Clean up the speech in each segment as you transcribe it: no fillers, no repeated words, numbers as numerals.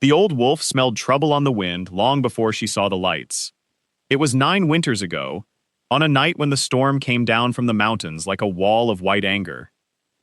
The old wolf smelled trouble on the wind long before she saw the lights. It was 9 winters ago, on a night when the storm came down from the mountains like a wall of white anger.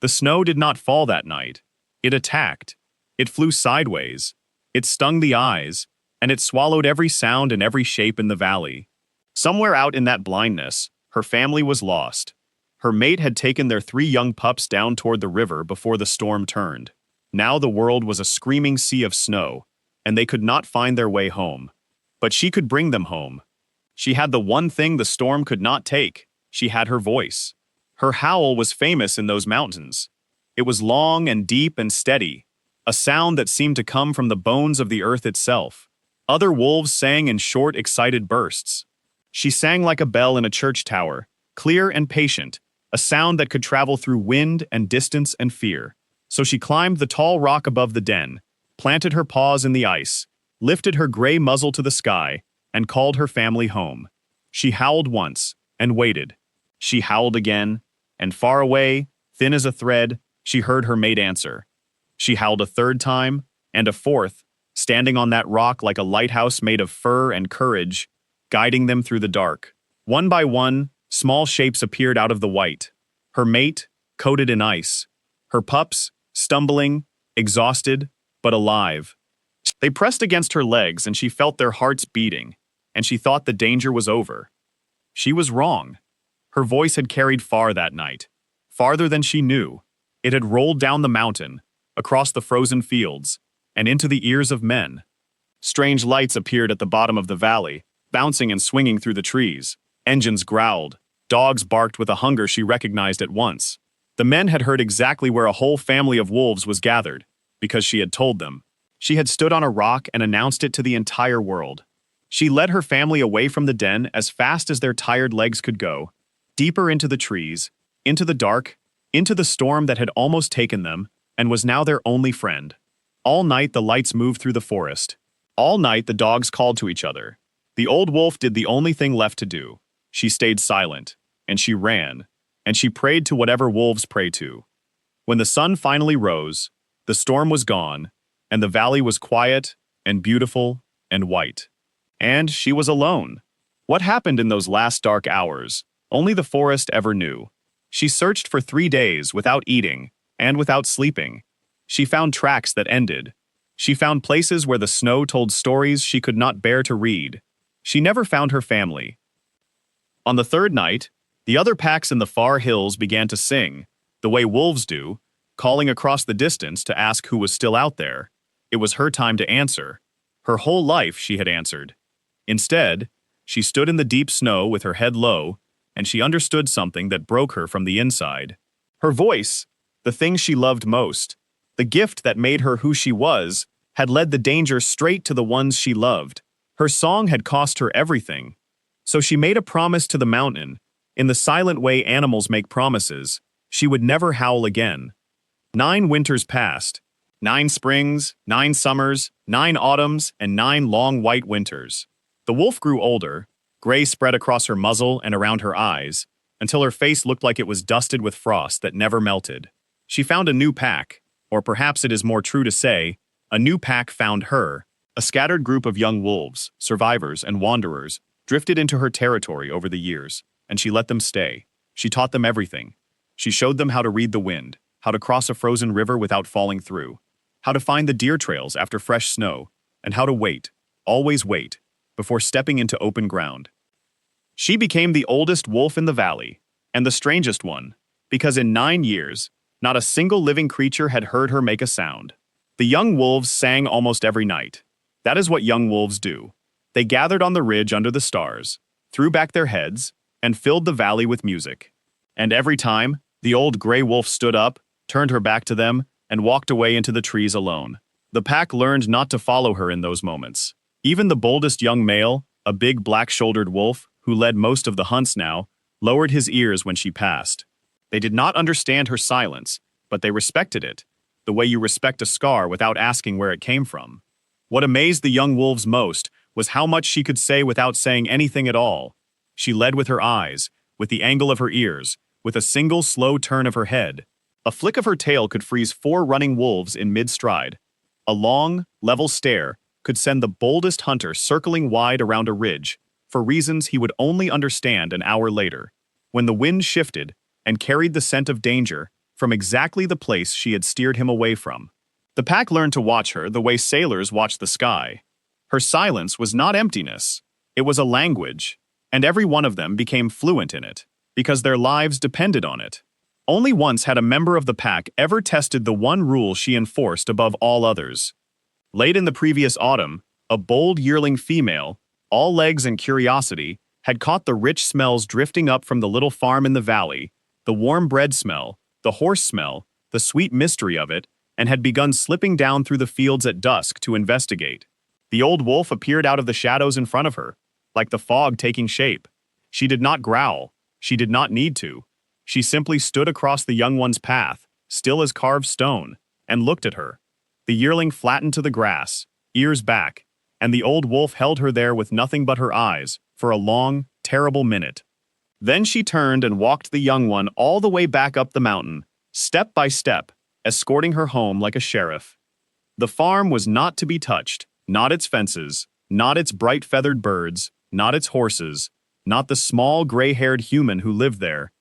The snow did not fall that night. It attacked. It flew sideways. It stung the eyes, and it swallowed every sound and every shape in the valley. Somewhere out in that blindness, her family was lost. Her mate had taken their 3 young pups down toward the river before the storm turned. Now the world was a screaming sea of snow, and they could not find their way home. But she could bring them home. She had the one thing the storm could not take. She had her voice. Her howl was famous in those mountains. It was long and deep and steady, a sound that seemed to come from the bones of the earth itself. Other wolves sang in short, excited bursts. She sang like a bell in a church tower, clear and patient, a sound that could travel through wind and distance and fear. So she climbed the tall rock above the den, planted her paws in the ice, lifted her gray muzzle to the sky, and called her family home. She howled once, and waited. She howled again, and far away, thin as a thread, she heard her mate answer. She howled a third time, and a fourth, standing on that rock like a lighthouse made of fur and courage, guiding them through the dark. One by one, small shapes appeared out of the white. Her mate, coated in ice. Her pups, stumbling, exhausted, but alive. They pressed against her legs, and she felt their hearts beating, and she thought the danger was over. She was wrong. Her voice had carried far that night, farther than she knew. It had rolled down the mountain, across the frozen fields, and into the ears of men. Strange lights appeared at the bottom of the valley, bouncing and swinging through the trees. Engines growled. Dogs barked with a hunger she recognized at once. The men had heard exactly where a whole family of wolves was gathered, because she had told them. She had stood on a rock and announced it to the entire world. She led her family away from the den as fast as their tired legs could go, deeper into the trees, into the dark, into the storm that had almost taken them, and was now their only friend. All night the lights moved through the forest. All night the dogs called to each other. The old wolf did the only thing left to do. She stayed silent, and she ran, and she prayed to whatever wolves pray to. When the sun finally rose, the storm was gone, and the valley was quiet and beautiful and white. And she was alone. What happened in those last dark hours? Only the forest ever knew. She searched for 3 days without eating and without sleeping. She found tracks that ended. She found places where the snow told stories she could not bear to read. She never found her family. On the 3rd night, the other packs in the far hills began to sing, the way wolves do, calling across the distance to ask who was still out there. It was her time to answer. Her whole life she had answered. Instead, she stood in the deep snow with her head low, and she understood something that broke her from the inside. Her voice, the thing she loved most, the gift that made her who she was, had led the danger straight to the ones she loved. Her song had cost her everything. So she made a promise to the mountain, in the silent way animals make promises. She would never howl again. 9 winters passed. 9 springs, 9 summers, 9 autumns, and 9 long white winters. The wolf grew older, gray spread across her muzzle and around her eyes, until her face looked like it was dusted with frost that never melted. She found a new pack, or perhaps it is more true to say, a new pack found her. A scattered group of young wolves, survivors, and wanderers drifted into her territory over the years, and she let them stay. She taught them everything. She showed them how to read the wind, how to cross a frozen river without falling through, how to find the deer trails after fresh snow, and how to wait, always wait, before stepping into open ground. She became the oldest wolf in the valley, and the strangest one, because in 9 years, not a single living creature had heard her make a sound. The young wolves sang almost every night. That is what young wolves do. They gathered on the ridge under the stars, threw back their heads, and filled the valley with music. And every time, the old gray wolf stood up, turned her back to them, and walked away into the trees alone. The pack learned not to follow her in those moments. Even the boldest young male, a big black-shouldered wolf, who led most of the hunts now, lowered his ears when she passed. They did not understand her silence, but they respected it, the way you respect a scar without asking where it came from. What amazed the young wolves most was how much she could say without saying anything at all. She led with her eyes, with the angle of her ears, with a single slow turn of her head. A flick of her tail could freeze 4 running wolves in mid-stride. A long, level stare could send the boldest hunter circling wide around a ridge for reasons he would only understand an hour later, when the wind shifted and carried the scent of danger from exactly the place she had steered him away from. The pack learned to watch her the way sailors watch the sky. Her silence was not emptiness, it was a language, and every one of them became fluent in it, because their lives depended on it. Only once had a member of the pack ever tested the one rule she enforced above all others. Late in the previous autumn, a bold yearling female, all legs and curiosity, had caught the rich smells drifting up from the little farm in the valley, the warm bread smell, the horse smell, the sweet mystery of it, and had begun slipping down through the fields at dusk to investigate. The old wolf appeared out of the shadows in front of her, like the fog taking shape. She did not growl. She did not need to. She simply stood across the young one's path, still as carved stone, and looked at her. The yearling flattened to the grass, ears back, and the old wolf held her there with nothing but her eyes, for a long, terrible minute. Then she turned and walked the young one all the way back up the mountain, step by step, escorting her home like a sheriff. The farm was not to be touched, not its fences, not its bright feathered birds, not its horses, not the small gray-haired human who lived there.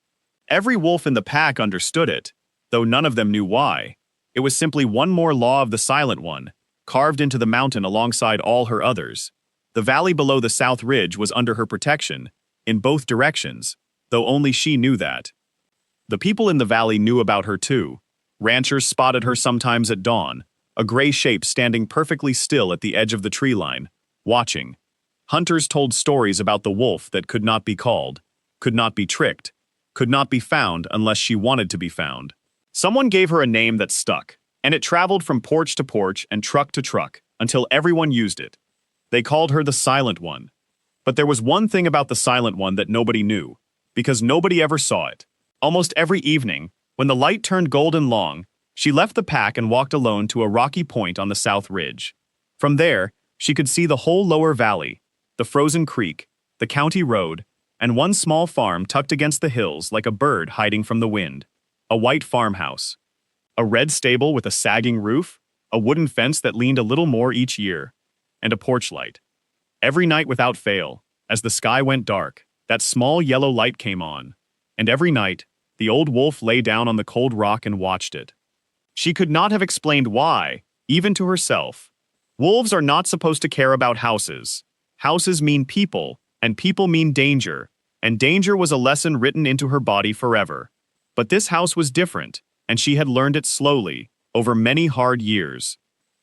Every wolf in the pack understood it, though none of them knew why. It was simply one more law of the Silent One, carved into the mountain alongside all her others. The valley below the south ridge was under her protection, in both directions, though only she knew that. The people in the valley knew about her too. Ranchers spotted her sometimes at dawn, a gray shape standing perfectly still at the edge of the tree line, watching. Hunters told stories about the wolf that could not be called, could not be tricked, could not be found unless she wanted to be found. Someone gave her a name that stuck, and it traveled from porch to porch and truck to truck until everyone used it. They called her the Silent One. But there was one thing about the Silent One that nobody knew, because nobody ever saw it. Almost every evening, when the light turned golden long, she left the pack and walked alone to a rocky point on the south ridge. From there, she could see the whole lower valley, the frozen creek, the county road, and one small farm tucked against the hills like a bird hiding from the wind. A white farmhouse. A red stable with a sagging roof, a wooden fence that leaned a little more each year, and a porch light. Every night without fail, as the sky went dark, that small yellow light came on, and every night, the old wolf lay down on the cold rock and watched it. She could not have explained why, even to herself. Wolves are not supposed to care about houses. Houses mean people, and people mean danger, and danger was a lesson written into her body forever. But this house was different, and she had learned it slowly, over many hard years.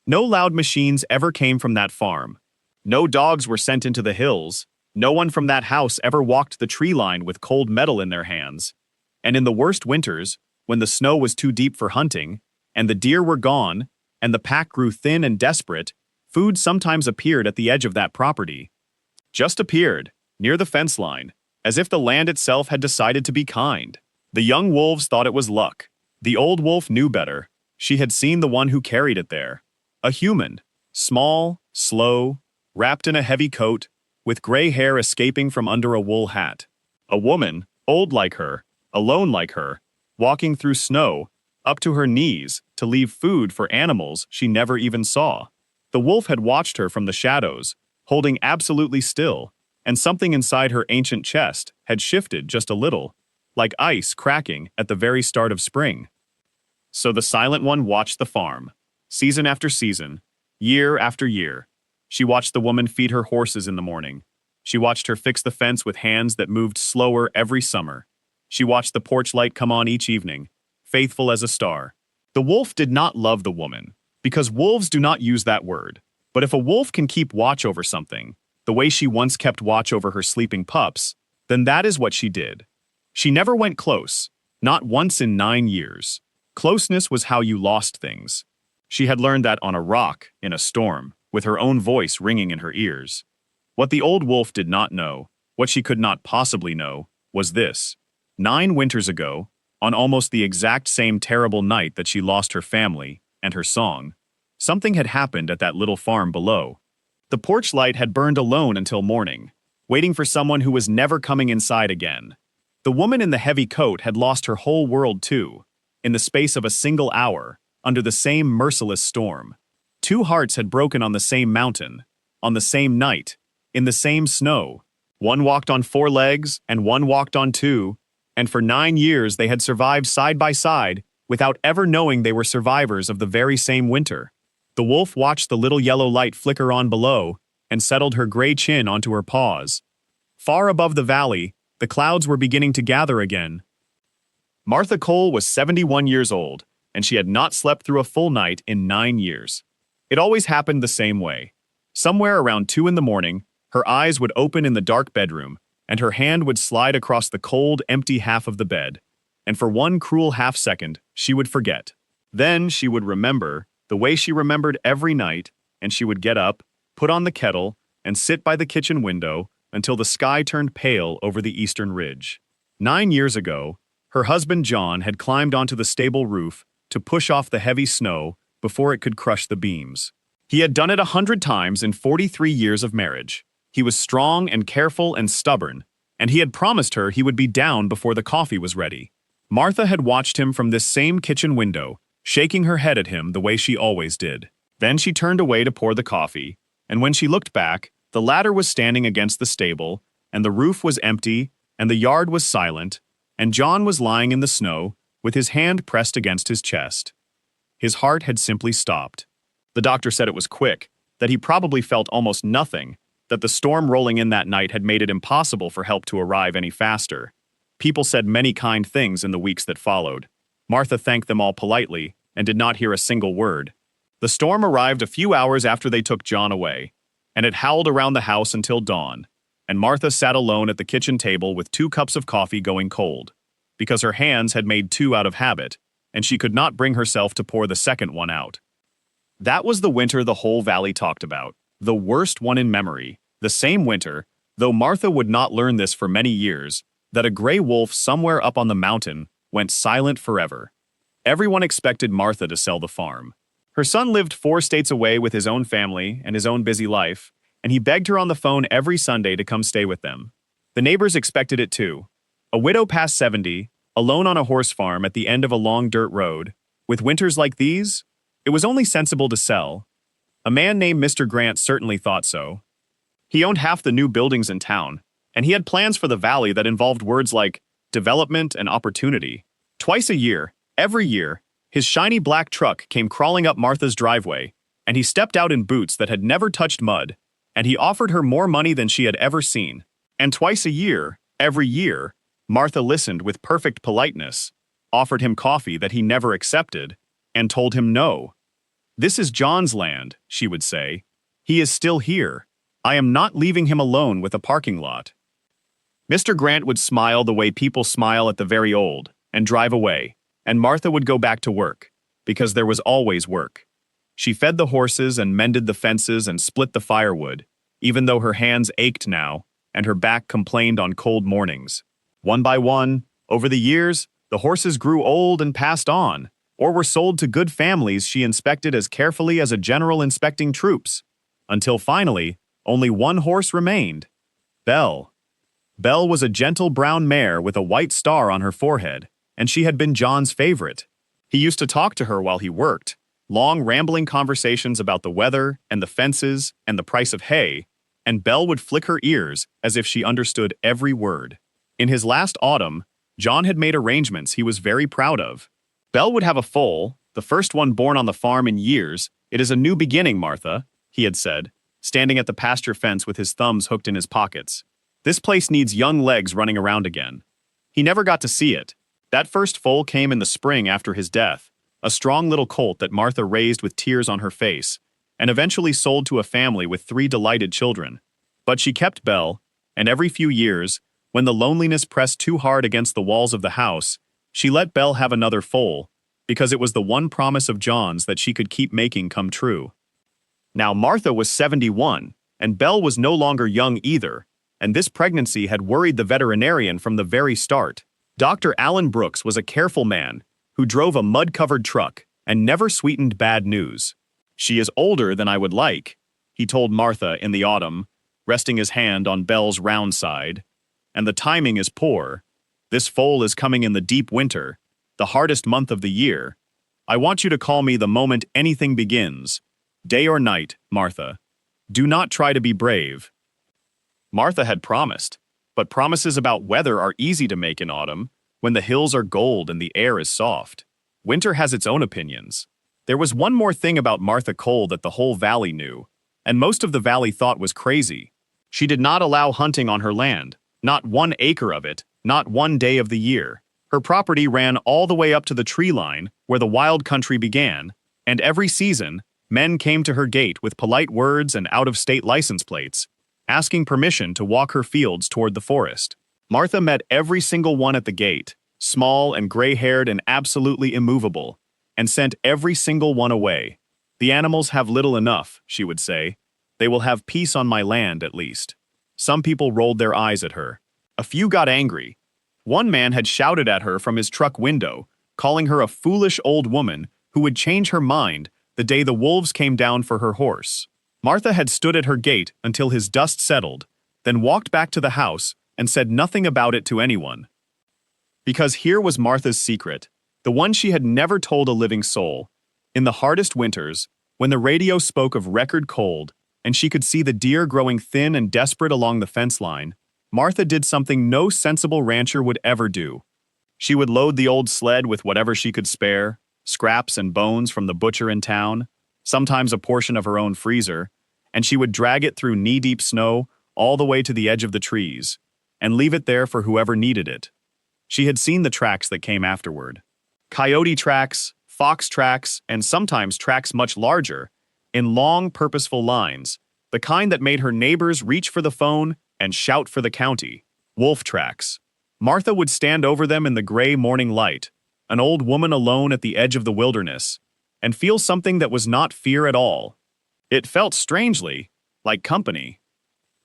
No loud machines ever came from that farm. No dogs were sent into the hills. No one from that house ever walked the tree line with cold metal in their hands. And in the worst winters, when the snow was too deep for hunting, and the deer were gone, and the pack grew thin and desperate, food sometimes appeared at the edge of that property. Just appeared, near the fence line, as if the land itself had decided to be kind. The young wolves thought it was luck. The old wolf knew better. She had seen the one who carried it there. A human, small, slow, wrapped in a heavy coat, with gray hair escaping from under a wool hat. A woman, old like her, alone like her, walking through snow, up to her knees, to leave food for animals she never even saw. The wolf had watched her from the shadows, holding absolutely still, and something inside her ancient chest had shifted just a little, like ice cracking at the very start of spring. So the Silent One watched the farm, season after season, year after year. She watched the woman feed her horses in the morning. She watched her fix the fence with hands that moved slower every summer. She watched the porch light come on each evening, faithful as a star. The wolf did not love the woman, because wolves do not use that word. But if a wolf can keep watch over something, the way she once kept watch over her sleeping pups, then that is what she did. She never went close, not once in 9 years. Closeness was how you lost things. She had learned that on a rock, in a storm, with her own voice ringing in her ears. What the old wolf did not know, what she could not possibly know, was this. 9 winters ago, on almost the exact same terrible night that she lost her family and her song, something had happened at that little farm below. The porch light had burned alone until morning, waiting for someone who was never coming inside again. The woman in the heavy coat had lost her whole world too, in the space of a single hour, under the same merciless storm. Two hearts had broken on the same mountain, on the same night, in the same snow. One walked on four legs, and one walked on two, and for 9 years they had survived side by side without ever knowing they were survivors of the very same winter. The wolf watched the little yellow light flicker on below and settled her gray chin onto her paws. Far above the valley, the clouds were beginning to gather again. Martha Cole was 71 years old, and she had not slept through a full night in 9 years. It always happened the same way. Somewhere around 2 in the morning, her eyes would open in the dark bedroom, and her hand would slide across the cold, empty half of the bed. And for one cruel half-second, she would forget. Then she would remember, the way she remembered every night, and she would get up, put on the kettle, and sit by the kitchen window until the sky turned pale over the eastern ridge. 9 years ago, her husband John had climbed onto the stable roof to push off the heavy snow before it could crush the beams. He had done it 100 times in 43 years of marriage. He was strong and careful and stubborn, and he had promised her he would be down before the coffee was ready. Martha had watched him from this same kitchen window, shaking her head at him the way she always did. Then she turned away to pour the coffee, and when she looked back, the ladder was standing against the stable, and the roof was empty, and the yard was silent, and John was lying in the snow, with his hand pressed against his chest. His heart had simply stopped. The doctor said it was quick, that he probably felt almost nothing, that the storm rolling in that night had made it impossible for help to arrive any faster. People said many kind things in the weeks that followed. Martha thanked them all politely, and did not hear a single word. The storm arrived a few hours after they took John away, and it howled around the house until dawn, and Martha sat alone at the kitchen table with 2 cups of coffee going cold, because her hands had made 2 out of habit, and she could not bring herself to pour the second one out. That was the winter the whole valley talked about, the worst one in memory, the same winter, though Martha would not learn this for many years, that a gray wolf somewhere up on the mountain went silent forever. Everyone expected Martha to sell the farm. Her son lived 4 states away with his own family and his own busy life, and he begged her on the phone every Sunday to come stay with them. The neighbors expected it too. A widow past 70, alone on a horse farm at the end of a long dirt road, with winters like these, it was only sensible to sell. A man named Mr. Grant certainly thought so. He owned half the new buildings in town, and he had plans for the valley that involved words like development and opportunity. Twice a year, every year, his shiny black truck came crawling up Martha's driveway, and he stepped out in boots that had never touched mud, and he offered her more money than she had ever seen. And twice a year, every year, Martha listened with perfect politeness, offered him coffee that he never accepted, and told him no. "This is John's land," she would say. "He is still here. I am not leaving him alone with a parking lot." Mr. Grant would smile the way people smile at the very old, and drive away, and Martha would go back to work, because there was always work. She fed the horses and mended the fences and split the firewood, even though her hands ached now, and her back complained on cold mornings. One by one, over the years, the horses grew old and passed on, or were sold to good families she inspected as carefully as a general inspecting troops, until finally, only one horse remained, Belle. Belle was a gentle brown mare with a white star on her forehead, and she had been John's favorite. He used to talk to her while he worked, long rambling conversations about the weather and the fences and the price of hay, and Belle would flick her ears as if she understood every word. In his last autumn, John had made arrangements he was very proud of. Belle would have a foal, the first one born on the farm in years. "It is a new beginning, Martha," he had said, standing at the pasture fence with his thumbs hooked in his pockets. "This place needs young legs running around again." He never got to see it. That first foal came in the spring after his death, a strong little colt that Martha raised with tears on her face, and eventually sold to a family with 3 delighted children. But she kept Belle, and every few years, when the loneliness pressed too hard against the walls of the house, she let Belle have another foal, because it was the one promise of John's that she could keep making come true. Now Martha was 71, and Belle was no longer young either, and this pregnancy had worried the veterinarian from the very start. Dr. Allen Brooks was a careful man who drove a mud-covered truck and never sweetened bad news. "She is older than I would like," he told Martha in the autumn, resting his hand on Belle's round side, "and the timing is poor. This foal is coming in the deep winter, the hardest month of the year. I want you to call me the moment anything begins. Day or night, Martha. Do not try to be brave. Martha had promised, but promises about weather are easy to make in autumn, when the hills are gold and the air is soft. Winter has its own opinions. There was one more thing about Martha Cole that the whole valley knew, and most of the valley thought was crazy. She did not allow hunting on her land, not 1 acre of it, not 1 day of the year. Her property ran all the way up to the tree line, where the wild country began, and every season, men came to her gate with polite words and out-of-state license plates, asking permission to walk her fields toward the forest. Martha met every single one at the gate, small and gray-haired and absolutely immovable, and sent every single one away. The animals have little enough, she would say. They will have peace on my land, at least. Some people rolled their eyes at her. A few got angry. One man had shouted at her from his truck window, calling her a foolish old woman who would change her mind the day the wolves came down for her horse. Martha had stood at her gate until his dust settled, then walked back to the house and said nothing about it to anyone. Because here was Martha's secret, the one she had never told a living soul. In the hardest winters, when the radio spoke of record cold, and she could see the deer growing thin and desperate along the fence line, Martha did something no sensible rancher would ever do. She would load the old sled with whatever she could spare, scraps and bones from the butcher in town, sometimes a portion of her own freezer, and she would drag it through knee-deep snow all the way to the edge of the trees, and leave it there for whoever needed it. She had seen the tracks that came afterward. Coyote tracks, fox tracks, and sometimes tracks much larger, in long, purposeful lines, the kind that made her neighbors reach for the phone and shout for the county. Wolf tracks. Martha would stand over them in the gray morning light, an old woman alone at the edge of the wilderness, and feel something that was not fear at all. It felt strangely like company.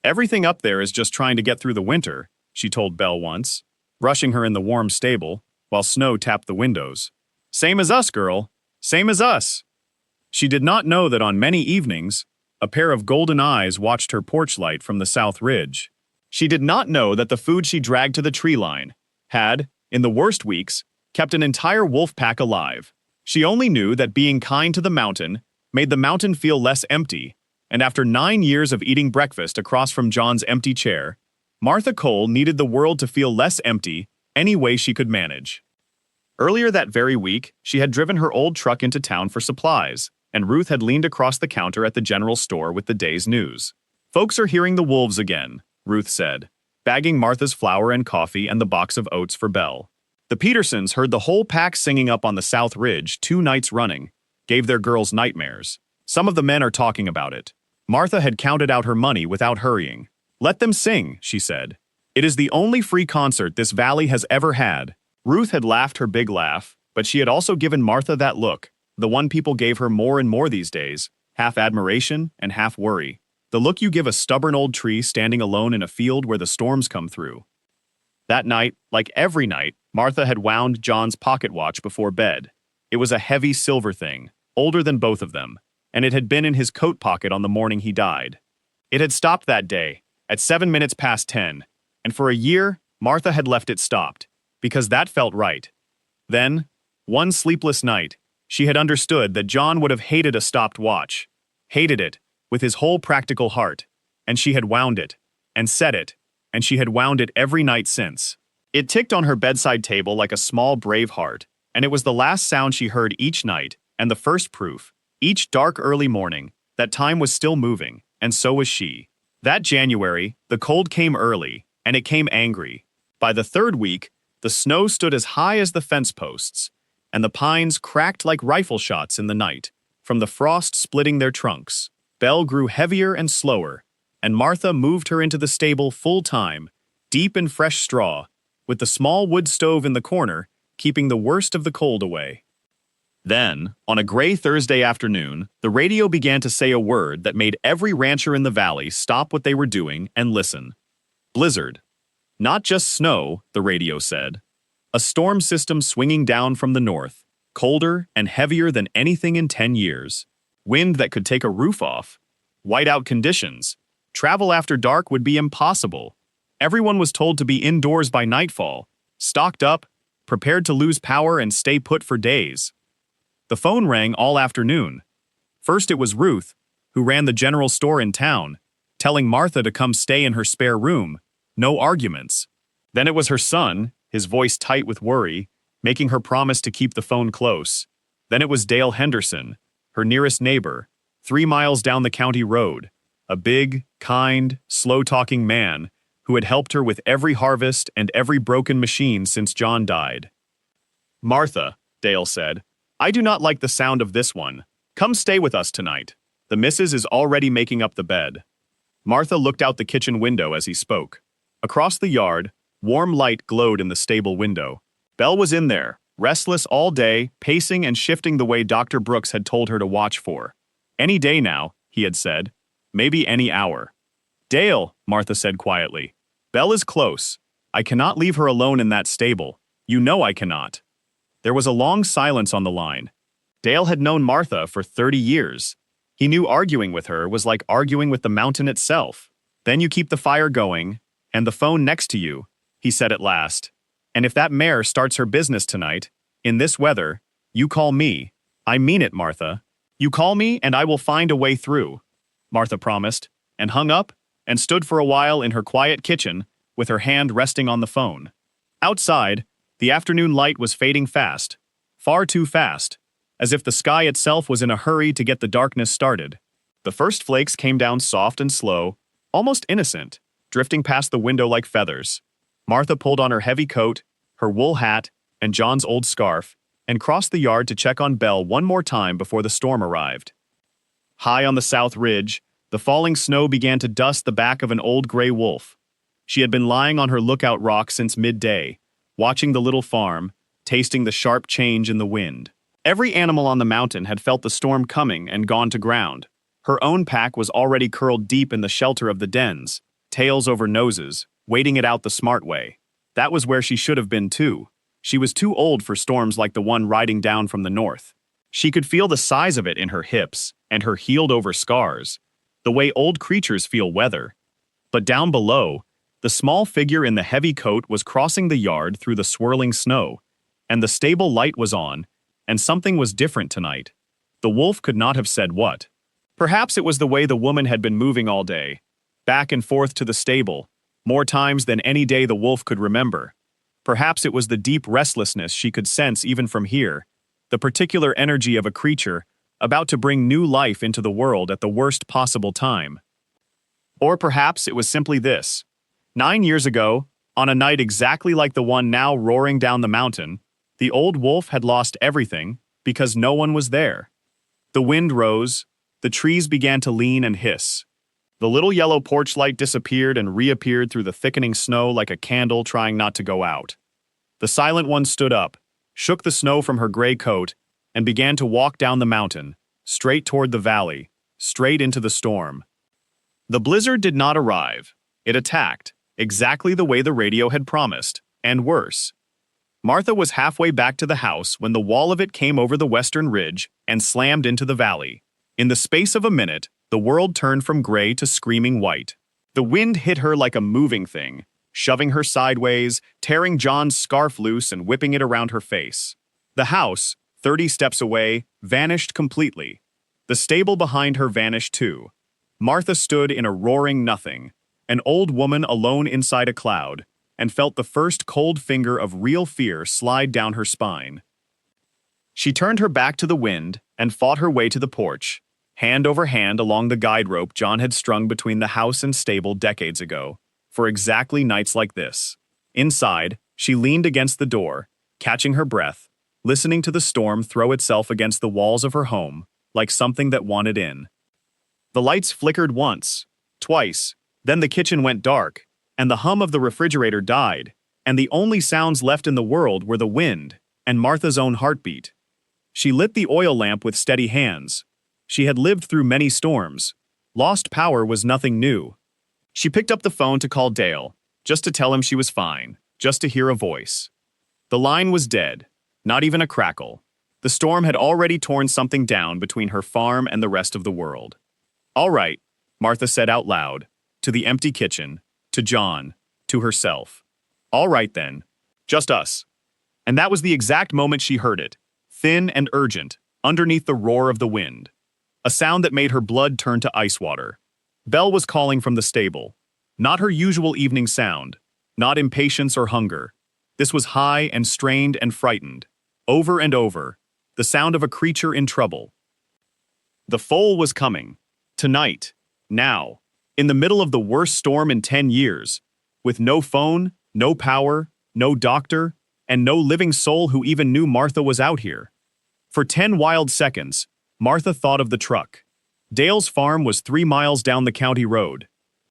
Everything up there is just trying to get through the winter, she told Belle once, rushing her in the warm stable, while snow tapped the windows. Same as us, girl. Same as us. She did not know that on many evenings, a pair of golden eyes watched her porch light from the south ridge. She did not know that the food she dragged to the tree line had, in the worst weeks, kept an entire wolf pack alive. She only knew that being kind to the mountain made the mountain feel less empty, and after 9 years of eating breakfast across from John's empty chair, Martha Cole needed the world to feel less empty any way she could manage. Earlier that very week, she had driven her old truck into town for supplies, and Ruth had leaned across the counter at the general store with the day's news. Folks are hearing the wolves again, Ruth said, bagging Martha's flour and coffee and the box of oats for Belle. The Petersons heard the whole pack singing up on the South Ridge 2 nights running, gave their girls nightmares. Some of the men are talking about it. Martha had counted out her money without hurrying. Let them sing, she said. It is the only free concert this valley has ever had. Ruth had laughed her big laugh, but she had also given Martha that look, the one people gave her more and more these days, half admiration and half worry. The look you give a stubborn old tree standing alone in a field where the storms come through. That night, like every night, Martha had wound John's pocket watch before bed. It was a heavy silver thing, older than both of them, and it had been in his coat pocket on the morning he died. It had stopped that day, at 7 minutes past 10, and for a year, Martha had left it stopped, because that felt right. Then, one sleepless night, she had understood that John would have hated a stopped watch, hated it, with his whole practical heart, and she had wound it, and set it, and she had wound it every night since. It ticked on her bedside table like a small brave heart, and it was the last sound she heard each night, and the first proof, each dark early morning, that time was still moving, and so was she. That January, the cold came early, and it came angry. By the 3rd week, the snow stood as high as the fence posts, and the pines cracked like rifle shots in the night, from the frost splitting their trunks. Belle grew heavier and slower, and Martha moved her into the stable full time, deep in fresh straw, with the small wood stove in the corner, keeping the worst of the cold away. Then, on a gray Thursday afternoon, the radio began to say a word that made every rancher in the valley stop what they were doing and listen. Blizzard. Not just snow, the radio said. A storm system swinging down from the north, colder and heavier than anything in 10 years. Wind that could take a roof off. Whiteout conditions. Travel after dark would be impossible. Everyone was told to be indoors by nightfall, stocked up, prepared to lose power and stay put for days. The phone rang all afternoon. First it was Ruth, who ran the general store in town, telling Martha to come stay in her spare room. No arguments. Then it was her son, his voice tight with worry, making her promise to keep the phone close. Then it was Dale Henderson, her nearest neighbor, 3 miles down the county road, a big, kind, slow-talking man who had helped her with every harvest and every broken machine since John died. "Martha," Dale said, "I do not like the sound of this one. Come stay with us tonight. The missus is already making up the bed." Martha looked out the kitchen window as he spoke. Across the yard, warm light glowed in the stable window. Belle was in there, restless all day, pacing and shifting the way Dr. Brooks had told her to watch for. "Any day now," he had said. "Maybe any hour." "Dale," Martha said quietly, "Belle is close. I cannot leave her alone in that stable. You know I cannot." There was a long silence on the line. Dale had known Martha for 30 years. He knew arguing with her was like arguing with the mountain itself. "Then you keep the fire going, and the phone next to you," he said at last. "And if that mare starts her business tonight, in this weather, you call me. I mean it, Martha. You call me and I will find a way through," Martha promised, and hung up and stood for a while in her quiet kitchen with her hand resting on the phone. Outside, the afternoon light was fading fast, far too fast, as if the sky itself was in a hurry to get the darkness started. The first flakes came down soft and slow, almost innocent, drifting past the window like feathers. Martha pulled on her heavy coat, her wool hat, and John's old scarf, and crossed the yard to check on Belle one more time before the storm arrived. High on the south ridge, the falling snow began to dust the back of an old gray wolf. She had been lying on her lookout rock since midday, watching the little farm, tasting the sharp change in the wind. Every animal on the mountain had felt the storm coming and gone to ground. Her own pack was already curled deep in the shelter of the dens, tails over noses, waiting it out the smart way. That was where she should have been too. She was too old for storms like the one riding down from the north. She could feel the size of it in her hips and her healed-over scars, the way old creatures feel weather. But down below, the small figure in the heavy coat was crossing the yard through the swirling snow, and the stable light was on, and something was different tonight. The wolf could not have said what. Perhaps it was the way the woman had been moving all day, back and forth to the stable, more times than any day the wolf could remember. Perhaps it was the deep restlessness she could sense even from here, the particular energy of a creature about to bring new life into the world at the worst possible time. Or perhaps it was simply this. 9 years ago, on a night exactly like the one now roaring down the mountain, the old wolf had lost everything because no one was there. The wind rose, the trees began to lean and hiss. The little yellow porch light disappeared and reappeared through the thickening snow like a candle trying not to go out. The silent one stood up, shook the snow from her gray coat, and began to walk down the mountain, straight toward the valley, straight into the storm. The blizzard did not arrive. It attacked, exactly the way the radio had promised, and worse. Martha was halfway back to the house when the wall of it came over the western ridge and slammed into the valley. In the space of a minute, the world turned from gray to screaming white. The wind hit her like a moving thing, shoving her sideways, tearing John's scarf loose and whipping it around her face. The house, 30 steps away, vanished completely. The stable behind her vanished too. Martha stood in a roaring nothing, an old woman alone inside a cloud, and felt the first cold finger of real fear slide down her spine. She turned her back to the wind and fought her way to the porch, hand over hand along the guide rope John had strung between the house and stable decades ago, for exactly nights like this. Inside, she leaned against the door, catching her breath, listening to the storm throw itself against the walls of her home, like something that wanted in. The lights flickered once, twice, then the kitchen went dark, and the hum of the refrigerator died, and the only sounds left in the world were the wind and Martha's own heartbeat. She lit the oil lamp with steady hands. She had lived through many storms. Lost power was nothing new. She picked up the phone to call Dale, just to tell him she was fine, just to hear a voice. The line was dead, not even a crackle. The storm had already torn something down between her farm and the rest of the world. "All right," Martha said out loud, to the empty kitchen, to John, to herself. "All right then. Just us." And that was the exact moment she heard it, thin and urgent, underneath the roar of the wind. a sound that made her blood turn to ice water. Belle was calling from the stable. Not her usual evening sound, not impatience or hunger. This was high and strained and frightened. Over and over, the sound of a creature in trouble. The foal was coming. Tonight. Now. In the middle of the worst storm in 10 years. With no phone, no power, no doctor, and no living soul who even knew Martha was out here. For 10 wild seconds, Martha thought of the truck. Dale's farm was 3 miles down the county road.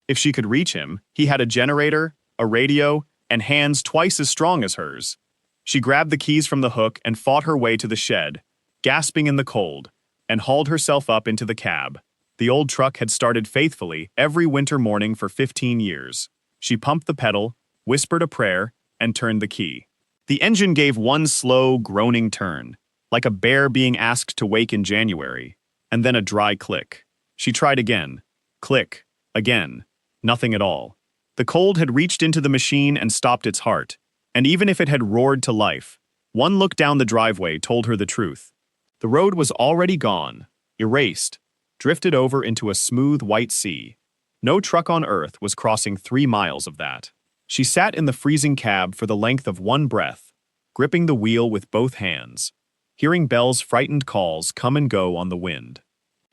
If she could reach him, he had a generator, a radio, and hands twice as strong as hers. She grabbed the keys from the hook and fought her way to the shed, gasping in the cold, and hauled herself up into the cab. The old truck had started faithfully every winter morning for 15 years. She pumped the pedal, whispered a prayer, and turned the key. The engine gave one slow, groaning turn, like a bear being asked to wake in January, and then a dry click. She tried again. Click. Again. Nothing at all. The cold had reached into the machine and stopped its heart, and even if it had roared to life, one look down the driveway told her the truth. The road was already gone, erased, drifted over into a smooth white sea. No truck on earth was crossing 3 miles of that. She sat in the freezing cab for the length of one breath, gripping the wheel with both hands, hearing Belle's frightened calls come and go on the wind.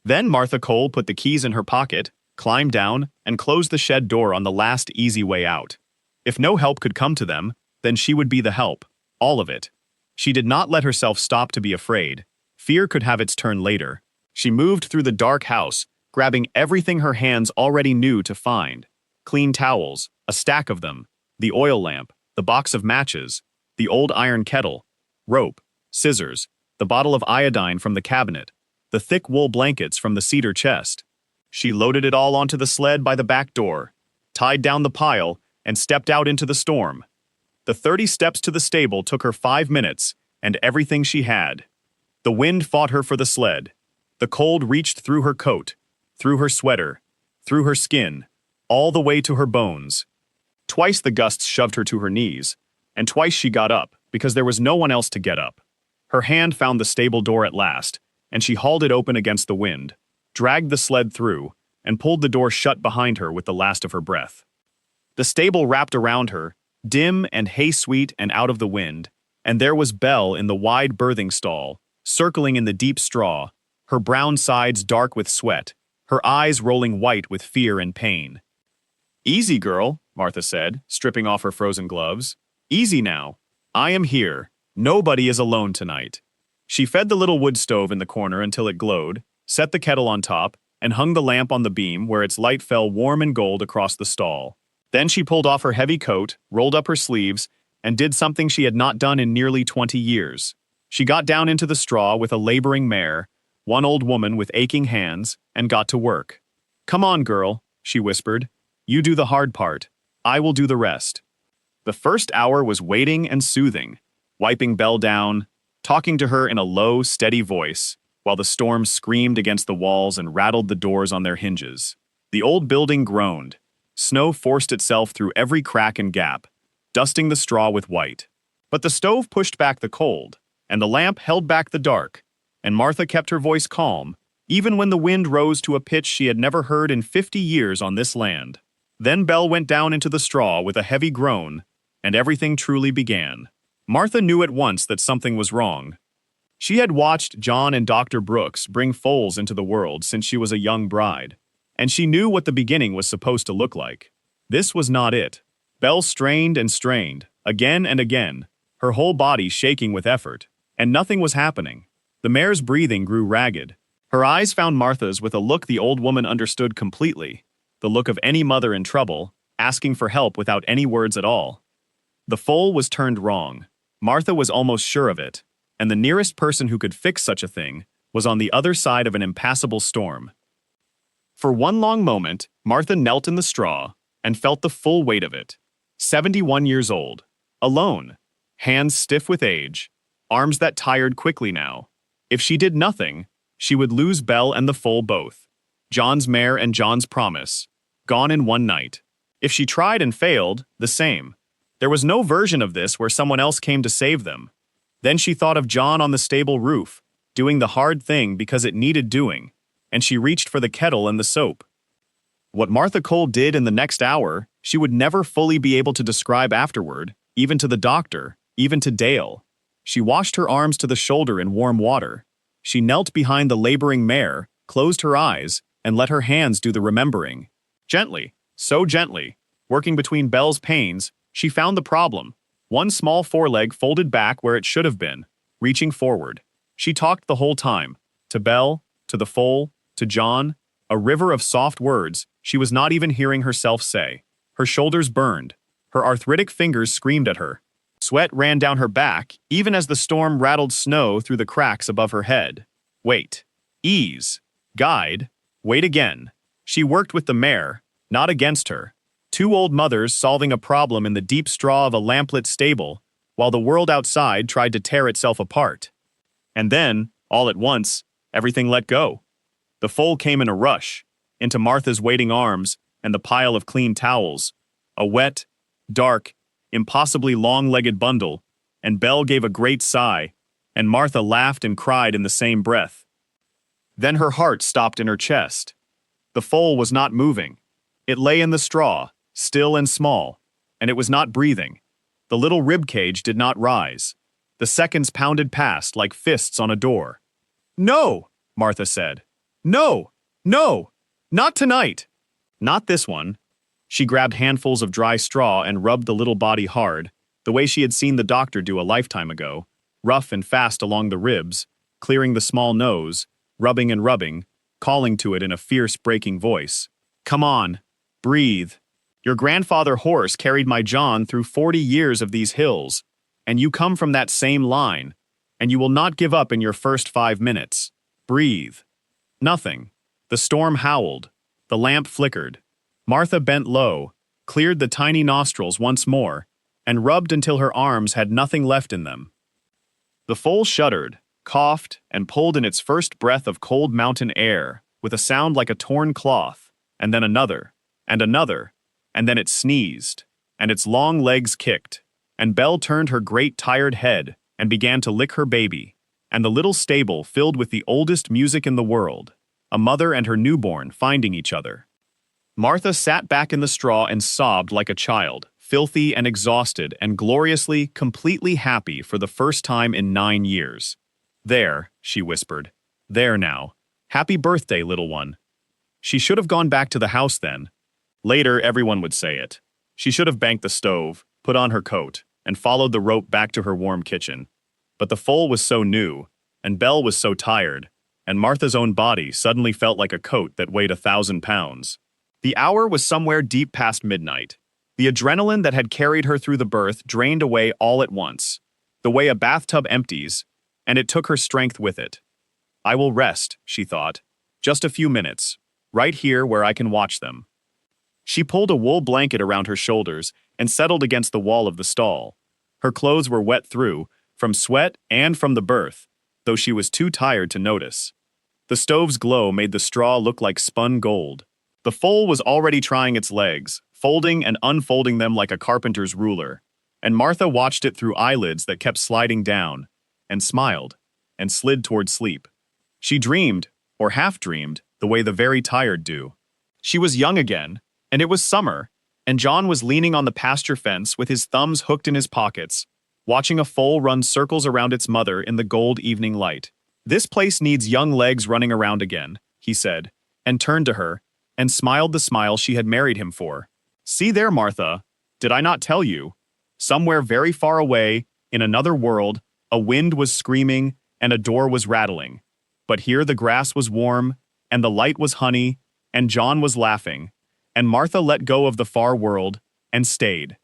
Then Martha Cole put the keys in her pocket, climbed down, and closed the shed door on the last easy way out. If no help could come to them, then she would be the help, all of it. She did not let herself stop to be afraid. Fear could have its turn later. She moved through the dark house, grabbing everything her hands already knew to find. Clean towels, a stack of them, the oil lamp, the box of matches, the old iron kettle, rope, scissors, the bottle of iodine from the cabinet, the thick wool blankets from the cedar chest. She loaded it all onto the sled by the back door, tied down the pile, and stepped out into the storm. The 30 steps to the stable took her 5 minutes, and everything she had. The wind fought her for the sled. The cold reached through her coat, through her sweater, through her skin, all the way to her bones. Twice the gusts shoved her to her knees, and twice she got up, because there was no one else to get up. Her hand found the stable door at last, and she hauled it open against the wind, dragged the sled through, and pulled the door shut behind her with the last of her breath. The stable wrapped around her, dim and hay-sweet and out of the wind, and there was Belle in the wide birthing stall, circling in the deep straw, her brown sides dark with sweat, her eyes rolling white with fear and pain. "Easy, girl," Martha said, stripping off her frozen gloves. "Easy now. I am here. Nobody is alone tonight." She fed the little wood stove in the corner until it glowed, set the kettle on top, and hung the lamp on the beam where its light fell warm and gold across the stall. Then she pulled off her heavy coat, rolled up her sleeves, and did something she had not done in nearly 20 years. She got down into the straw with a laboring mare, one old woman with aching hands, and got to work. "Come on, girl," she whispered. "You do the hard part. I will do the rest." The first hour was waiting and soothing, wiping Belle down, talking to her in a low, steady voice, while the storm screamed against the walls and rattled the doors on their hinges. The old building groaned. Snow forced itself through every crack and gap, dusting the straw with white. But the stove pushed back the cold, and the lamp held back the dark, and Martha kept her voice calm, even when the wind rose to a pitch she had never heard in 50 years on this land. Then Belle went down into the straw with a heavy groan, and everything truly began. Martha knew at once that something was wrong. She had watched John and Dr. Brooks bring foals into the world since she was a young bride, and she knew what the beginning was supposed to look like. This was not it. Belle strained and strained, again and again, her whole body shaking with effort, and nothing was happening. The mare's breathing grew ragged. Her eyes found Martha's with a look the old woman understood completely, the look of any mother in trouble, asking for help without any words at all. The foal was turned wrong. Martha was almost sure of it, and the nearest person who could fix such a thing was on the other side of an impassable storm. For one long moment, Martha knelt in the straw and felt the full weight of it. 71 years old, alone, hands stiff with age, arms that tired quickly now. If she did nothing, she would lose Belle and the foal both. John's mare and John's promise, gone in one night. If she tried and failed, the same. There was no version of this where someone else came to save them. Then she thought of John on the stable roof, doing the hard thing because it needed doing, and she reached for the kettle and the soap. What Martha Cole did in the next hour, she would never fully be able to describe afterward, even to the doctor, even to Dale. She washed her arms to the shoulder in warm water. She knelt behind the laboring mare, closed her eyes, and let her hands do the remembering. Gently, so gently, working between Belle's pains, she found the problem. One small foreleg folded back where it should have been, reaching forward. She talked the whole time. To Belle, to the foal, to John, a river of soft words she was not even hearing herself say. Her shoulders burned. Her arthritic fingers screamed at her. Sweat ran down her back, even as the storm rattled snow through the cracks above her head. Wait. Ease. Guide. Wait again. She worked with the mare, not against her. Two old mothers solving a problem in the deep straw of a lamplit stable, while the world outside tried to tear itself apart. And then, all at once, everything let go. The foal came in a rush, into Martha's waiting arms and the pile of clean towels, a wet, dark, impossibly long-legged bundle, and Belle gave a great sigh, and Martha laughed and cried in the same breath. Then her heart stopped in her chest. The foal was not moving. It lay in the straw, still and small, and it was not breathing. The little rib cage did not rise. The seconds pounded past like fists on a door. "No," Martha said. "No, no, not tonight. Not this one." She grabbed handfuls of dry straw and rubbed the little body hard, the way she had seen the doctor do a lifetime ago, rough and fast along the ribs, clearing the small nose, rubbing and rubbing, calling to it in a fierce, breaking voice. "Come on, breathe. Your grandfather horse carried my John through 40 years of these hills, and you come from that same line, and you will not give up in your first 5 minutes. Breathe." Nothing. The storm howled. The lamp flickered. Martha bent low, cleared the tiny nostrils once more, and rubbed until her arms had nothing left in them. The foal shuddered, coughed, and pulled in its first breath of cold mountain air, with a sound like a torn cloth, and then another, and another, and then it sneezed, and its long legs kicked, and Belle turned her great tired head and began to lick her baby, and the little stable filled with the oldest music in the world, a mother and her newborn finding each other. Martha sat back in the straw and sobbed like a child, filthy and exhausted and gloriously, completely happy for the first time in 9 years. "There," she whispered. "There now. Happy birthday, little one." She should have gone back to the house then. Later, everyone would say it. She should have banked the stove, put on her coat, and followed the rope back to her warm kitchen. But the foal was so new, and Belle was so tired, and Martha's own body suddenly felt like a coat that weighed 1,000 pounds. The hour was somewhere deep past midnight. The adrenaline that had carried her through the birth drained away all at once, the way a bathtub empties, and it took her strength with it. "I will rest," she thought. "Just a few minutes, right here where I can watch them." She pulled a wool blanket around her shoulders and settled against the wall of the stall. Her clothes were wet through, from sweat and from the birth, though she was too tired to notice. The stove's glow made the straw look like spun gold. The foal was already trying its legs, folding and unfolding them like a carpenter's ruler, and Martha watched it through eyelids that kept sliding down, and smiled, and slid toward sleep. She dreamed, or half-dreamed, the way the very tired do. She was young again, and it was summer, and John was leaning on the pasture fence with his thumbs hooked in his pockets, watching a foal run circles around its mother in the gold evening light. "This place needs young legs running around again," he said, and turned to her, and smiled the smile she had married him for. "See there, Martha, did I not tell you? Somewhere very far away, in another world, a wind was screaming and a door was rattling. But here the grass was warm, and the light was honey, and John was laughing, and Martha let go of the far world and stayed."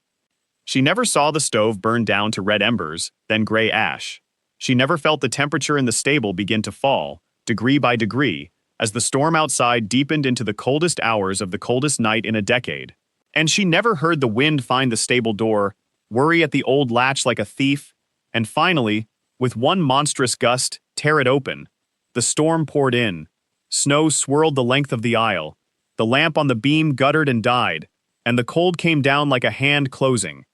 She never saw the stove burn down to red embers, then gray ash. She never felt the temperature in the stable begin to fall, degree by degree, as the storm outside deepened into the coldest hours of the coldest night in a decade. And she never heard the wind find the stable door, worry at the old latch like a thief, and finally, with one monstrous gust, tear it open. The storm poured in. Snow swirled the length of the aisle. The lamp on the beam guttered and died, and the cold came down like a hand closing.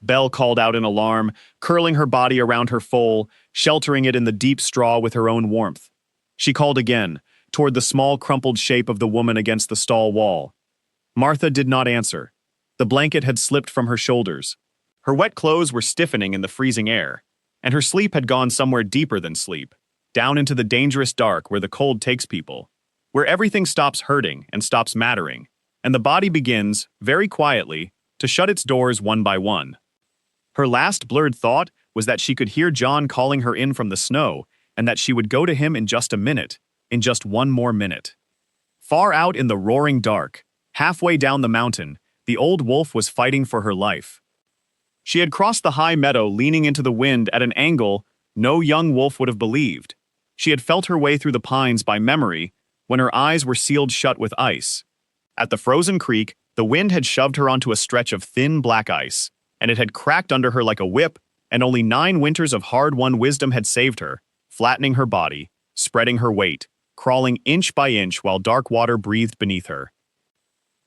Belle called out in alarm, curling her body around her foal, sheltering it in the deep straw with her own warmth. She called again, toward the small crumpled shape of the woman against the stall wall. Martha did not answer. The blanket had slipped from her shoulders. Her wet clothes were stiffening in the freezing air, and her sleep had gone somewhere deeper than sleep, down into the dangerous dark where the cold takes people, where everything stops hurting and stops mattering, and the body begins, very quietly, to shut its doors one by one. Her last blurred thought was that she could hear John calling her in from the snow, and that she would go to him in just a minute, in just one more minute. Far out in the roaring dark, halfway down the mountain, the old wolf was fighting for her life. She had crossed the high meadow leaning into the wind at an angle no young wolf would have believed. She had felt her way through the pines by memory when her eyes were sealed shut with ice. At the frozen creek, the wind had shoved her onto a stretch of thin black ice, and it had cracked under her like a whip, and only 9 winters of hard-won wisdom had saved her, flattening her body, spreading her weight, crawling inch by inch while dark water breathed beneath her.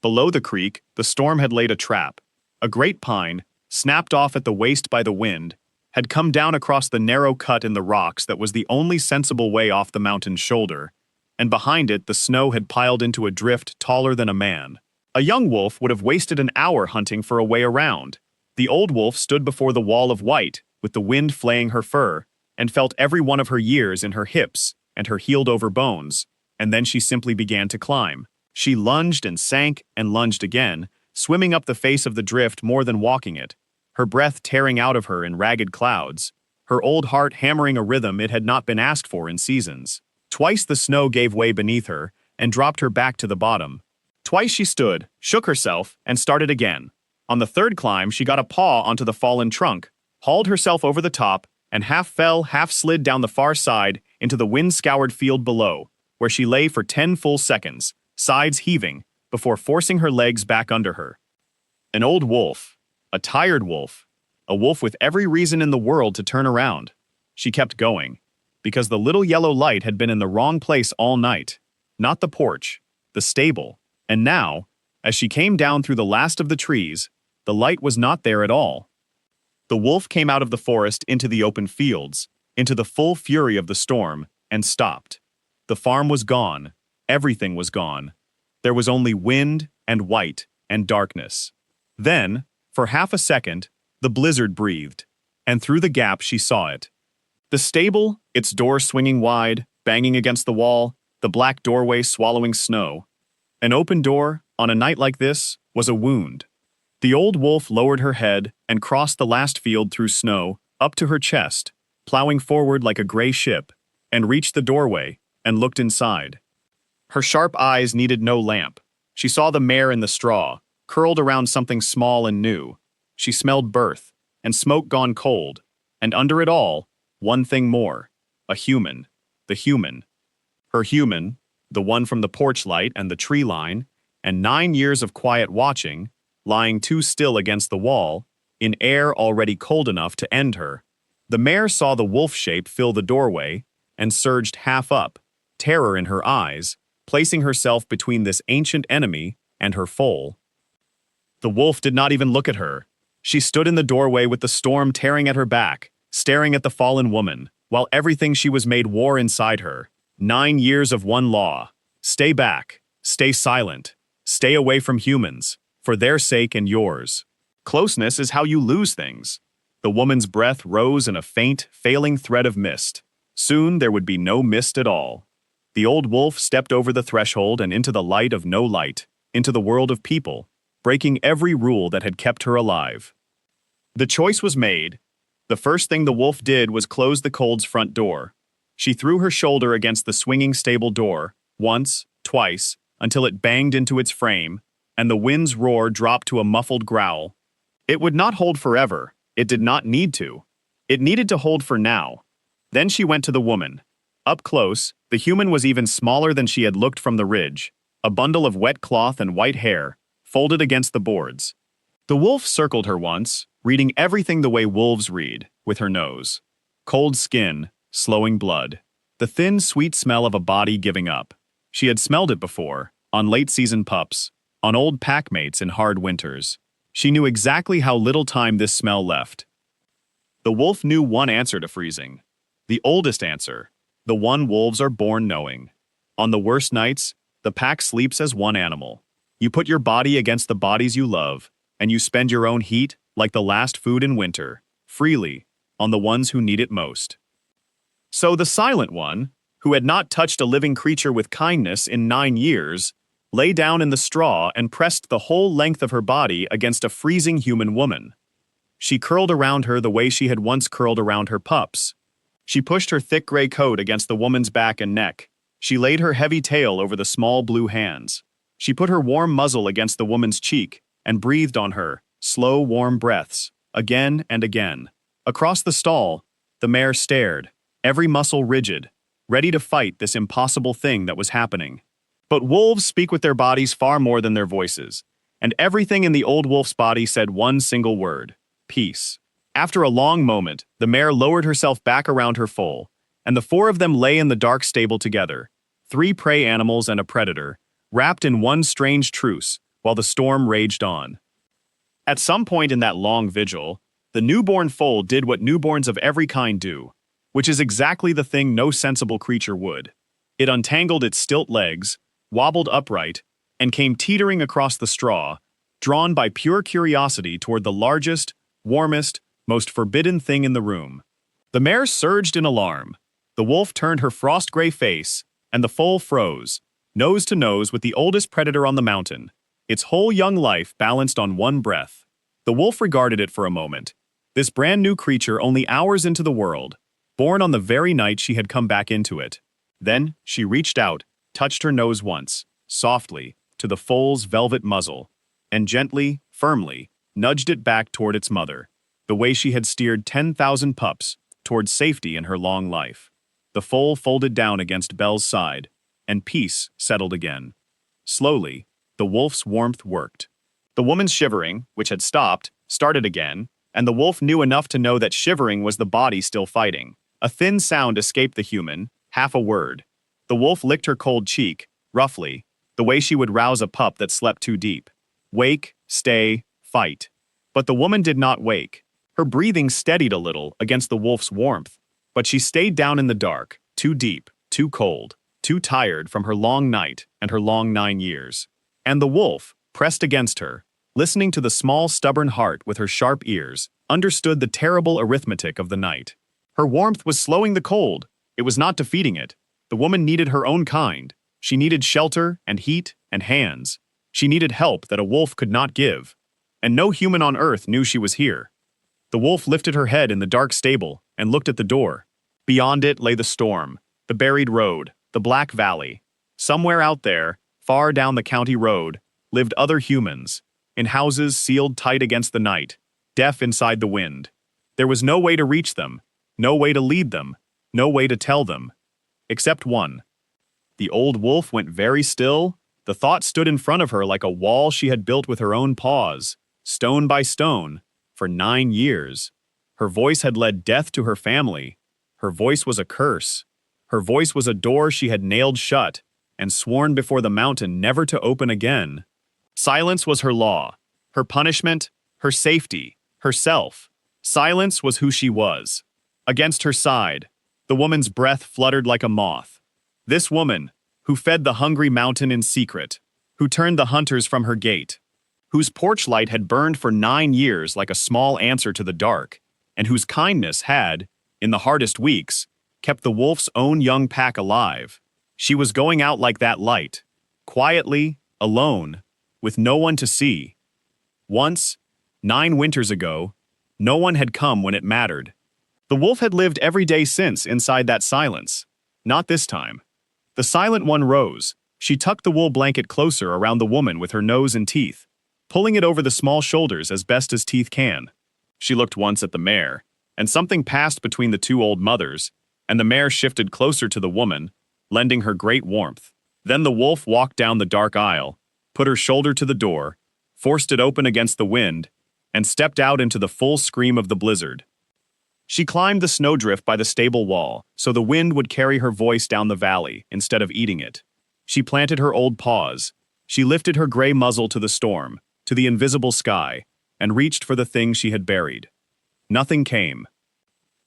Below the creek, the storm had laid a trap. A great pine, snapped off at the waist by the wind, had come down across the narrow cut in the rocks that was the only sensible way off the mountain's shoulder, and behind it the snow had piled into a drift taller than a man. A young wolf would have wasted an hour hunting for a way around. The old wolf stood before the wall of white, with the wind flaying her fur, and felt every one of her years in her hips and her healed-over bones, and then she simply began to climb. She lunged and sank and lunged again, swimming up the face of the drift more than walking it, her breath tearing out of her in ragged clouds, her old heart hammering a rhythm it had not been asked for in seasons. Twice the snow gave way beneath her and dropped her back to the bottom. Twice she stood, shook herself, and started again. On the third climb, she got a paw onto the fallen trunk, hauled herself over the top, and half fell, half slid down the far side into the wind-scoured field below, where she lay for 10 full seconds, sides heaving, before forcing her legs back under her. An old wolf, a tired wolf, a wolf with every reason in the world to turn around. She kept going, because the little yellow light had been in the wrong place all night, not the porch, the stable, and now, as she came down through the last of the trees, the light was not there at all. The wolf came out of the forest into the open fields, into the full fury of the storm, and stopped. The farm was gone. Everything was gone. There was only wind and white and darkness. Then, for half a second, the blizzard breathed, and through the gap she saw it. The stable, its door swinging wide, banging against the wall, the black doorway swallowing snow. An open door, on a night like this, was a wound. The old wolf lowered her head and crossed the last field through snow, up to her chest, plowing forward like a gray ship, and reached the doorway and looked inside. Her sharp eyes needed no lamp. She saw the mare in the straw, curled around something small and new. She smelled birth, and smoke gone cold, and under it all, one thing more, a human, the human. Her human, the one from the porch light and the tree line, and 9 years of quiet watching, lying too still against the wall, in air already cold enough to end her. The mare saw the wolf shape fill the doorway, and surged half up, terror in her eyes, placing herself between this ancient enemy and her foal. The wolf did not even look at her. She stood in the doorway with the storm tearing at her back, staring at the fallen woman, while everything she was made war inside her. 9 years of one law. Stay back. Stay silent. Stay away from humans, for their sake and yours. Closeness is how you lose things. The woman's breath rose in a faint, failing thread of mist. Soon there would be no mist at all. The old wolf stepped over the threshold and into the light of no light, into the world of people, breaking every rule that had kept her alive. The choice was made. The first thing the wolf did was close the cold's front door. She threw her shoulder against the swinging stable door, once, twice, until it banged into its frame, and the wind's roar dropped to a muffled growl. It would not hold forever. It did not need to. It needed to hold for now. Then she went to the woman. Up close, the human was even smaller than she had looked from the ridge, a bundle of wet cloth and white hair, folded against the boards. The wolf circled her once, reading everything the way wolves read, with her nose. Cold skin, slowing blood. The thin, sweet smell of a body giving up. She had smelled it before, on late-season pups, on old packmates in hard winters. She knew exactly how little time this smell left. The wolf knew one answer to freezing. The oldest answer, the one wolves are born knowing. On the worst nights, the pack sleeps as one animal. You put your body against the bodies you love, and you spend your own heat, like the last food in winter, freely, on the ones who need it most. So the silent one, who had not touched a living creature with kindness in 9 years, lay down in the straw and pressed the whole length of her body against a freezing human woman. She curled around her the way she had once curled around her pups. She pushed her thick gray coat against the woman's back and neck. She laid her heavy tail over the small blue hands. She put her warm muzzle against the woman's cheek and breathed on her, slow, warm breaths, again and again. Across the stall, the mare stared, every muscle rigid, ready to fight this impossible thing that was happening. But wolves speak with their bodies far more than their voices, and everything in the old wolf's body said one single word: peace. After a long moment, the mare lowered herself back around her foal, and the four of them lay in the dark stable together, 3 prey animals and a predator, wrapped in one strange truce while the storm raged on. At some point in that long vigil, the newborn foal did what newborns of every kind do, which is exactly the thing no sensible creature would. It untangled its stilt legs, wobbled upright, and came teetering across the straw, drawn by pure curiosity toward the largest, warmest, most forbidden thing in the room. The mare surged in alarm. The wolf turned her frost-gray face, and the foal froze, nose to nose with the oldest predator on the mountain, its whole young life balanced on one breath. The wolf regarded it for a moment, this brand-new creature only hours into the world, born on the very night she had come back into it. Then she reached out, touched her nose once, softly, to the foal's velvet muzzle, and gently, firmly, nudged it back toward its mother, the way she had steered 10,000 pups toward safety in her long life. The foal folded down against Belle's side, and peace settled again. Slowly, the wolf's warmth worked. The woman's shivering, which had stopped, started again, and the wolf knew enough to know that shivering was the body still fighting. A thin sound escaped the human, half a word. The wolf licked her cold cheek, roughly, the way she would rouse a pup that slept too deep. Wake, stay, fight. But the woman did not wake. Her breathing steadied a little against the wolf's warmth, but she stayed down in the dark, too deep, too cold, too tired from her long night and her long 9 years. And the wolf, pressed against her, listening to the small stubborn heart with her sharp ears, understood the terrible arithmetic of the night. Her warmth was slowing the cold. It was not defeating it. The woman needed her own kind. She needed shelter and heat and hands. She needed help that a wolf could not give. And no human on earth knew she was here. The wolf lifted her head in the dark stable and looked at the door. Beyond it lay the storm, the buried road, the black valley. Somewhere out there, far down the county road, lived other humans, in houses sealed tight against the night, deaf inside the wind. There was no way to reach them, no way to lead them, no way to tell them. Except one. The old wolf went very still. The thought stood in front of her like a wall she had built with her own paws, stone by stone, for 9 years. Her voice had led death to her family. Her voice was a curse. Her voice was a door she had nailed shut and sworn before the mountain never to open again. Silence was her law, her punishment, her safety, herself. Silence was who she was. Against her side, the woman's breath fluttered like a moth. This woman, who fed the hungry mountain in secret, who turned the hunters from her gate, whose porch light had burned for 9 years like a small answer to the dark, and whose kindness had, in the hardest weeks, kept the wolf's own young pack alive. She was going out like that light, quietly, alone, with no one to see. Once, 9 winters ago, no one had come when it mattered. The wolf had lived every day since inside that silence. Not this time. The silent one rose. She tucked the wool blanket closer around the woman with her nose and teeth, pulling it over the small shoulders as best as teeth can. She looked once at the mare, and something passed between the two old mothers, and the mare shifted closer to the woman, lending her great warmth. Then the wolf walked down the dark aisle, put her shoulder to the door, forced it open against the wind, and stepped out into the full scream of the blizzard. She climbed the snowdrift by the stable wall, so the wind would carry her voice down the valley instead of eating it. She planted her old paws. She lifted her gray muzzle to the storm, to the invisible sky, and reached for the thing she had buried. Nothing came.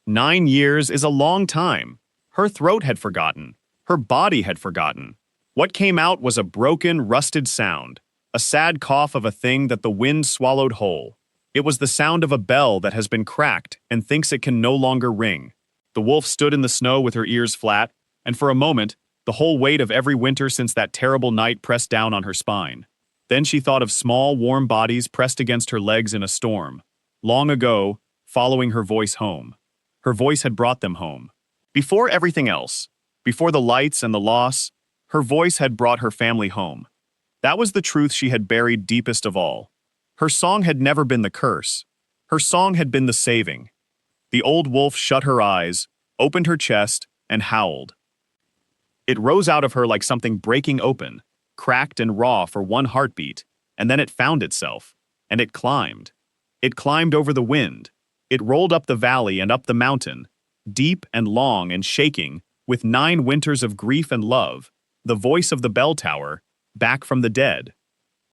9 years is a long time. Her throat had forgotten. Her body had forgotten. What came out was a broken, rusted sound, a sad cough of a thing that the wind swallowed whole. It was the sound of a bell that has been cracked and thinks it can no longer ring. The wolf stood in the snow with her ears flat, and for a moment, the whole weight of every winter since that terrible night pressed down on her spine. Then she thought of small, warm bodies pressed against her legs in a storm. Long ago, following her voice home. Her voice had brought them home. Before everything else, before the lights and the loss, her voice had brought her family home. That was the truth she had buried deepest of all. Her song had never been the curse. Her song had been the saving. The old wolf shut her eyes, opened her chest, and howled. It rose out of her like something breaking open, cracked and raw for one heartbeat, and then it found itself, and it climbed. It climbed over the wind. It rolled up the valley and up the mountain, deep and long and shaking, with 9 winters of grief and love, the voice of the bell tower, back from the dead.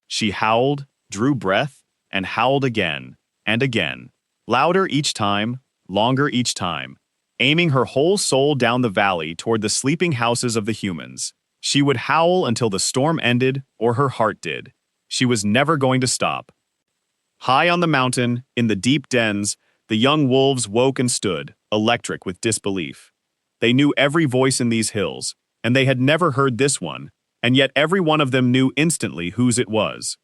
She howled, drew breath, and howled again, and again, louder each time, longer each time, aiming her whole soul down the valley toward the sleeping houses of the humans. She would howl until the storm ended, or her heart did. She was never going to stop. High on the mountain, in the deep dens, the young wolves woke and stood, electric with disbelief. They knew every voice in these hills, and they had never heard this one, and yet every one of them knew instantly whose it was.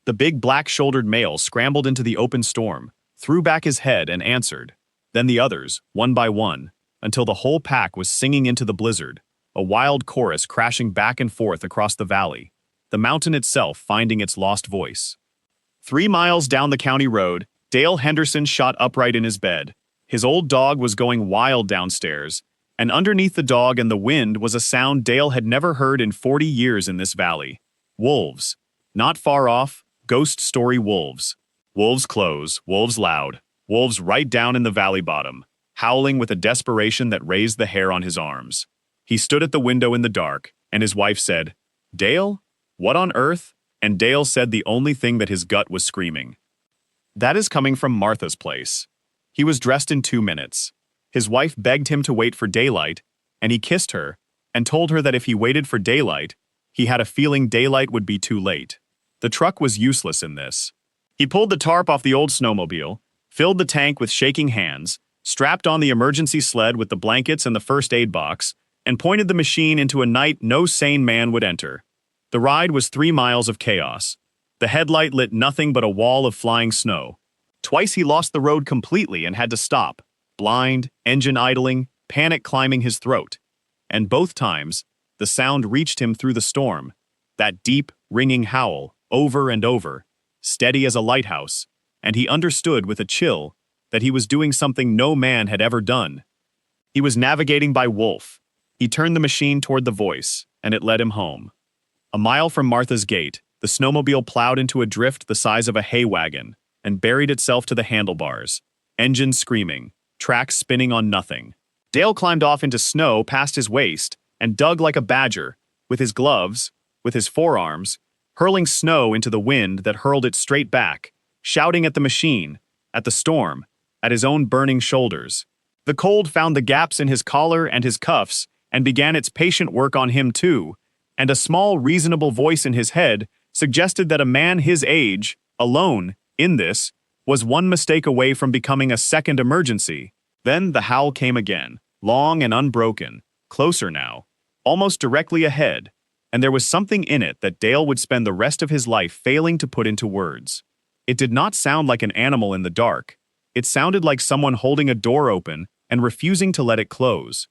The big black-shouldered male scrambled into the open storm, threw back his head and answered. Then the others, one by one, until the whole pack was singing into the blizzard, a wild chorus crashing back and forth across the valley, the mountain itself finding its lost voice. 3 miles down the county road, Dale Henderson shot upright in his bed. His old dog was going wild downstairs, and underneath the dog and the wind was a sound Dale had never heard in 40 years in this valley. Wolves. Not far off, ghost story wolves. Wolves close, wolves loud, wolves right down in the valley bottom, howling with a desperation that raised the hair on his arms. He stood at the window in the dark, and his wife said, "Dale? What on earth?" And Dale said the only thing that his gut was screaming. "That is coming from Martha's place." He was dressed in 2 minutes. His wife begged him to wait for daylight, and he kissed her, and told her that if he waited for daylight, he had a feeling daylight would be too late. The truck was useless in this. He pulled the tarp off the old snowmobile, filled the tank with shaking hands, strapped on the emergency sled with the blankets and the first aid box, and pointed the machine into a night no sane man would enter. The ride was 3 miles of chaos. The headlight lit nothing but a wall of flying snow. Twice he lost the road completely and had to stop, blind, engine idling, panic climbing his throat. And both times, the sound reached him through the storm, that deep, ringing howl, over and over, steady as a lighthouse, and he understood with a chill that he was doing something no man had ever done. He was navigating by wolf. He turned the machine toward the voice, and it led him home. A mile from Martha's gate, the snowmobile plowed into a drift the size of a hay wagon and buried itself to the handlebars, engine screaming, tracks spinning on nothing. Dale climbed off into snow past his waist and dug like a badger, with his gloves, with his forearms, hurling snow into the wind that hurled it straight back, shouting at the machine, at the storm, at his own burning shoulders. The cold found the gaps in his collar and his cuffs and began its patient work on him too, and a small reasonable voice in his head suggested that a man his age, alone, in this, was one mistake away from becoming a second emergency. Then the howl came again, long and unbroken, closer now, almost directly ahead, and there was something in it that Dale would spend the rest of his life failing to put into words. It did not sound like an animal in the dark. It sounded like someone holding a door open and refusing to let it close.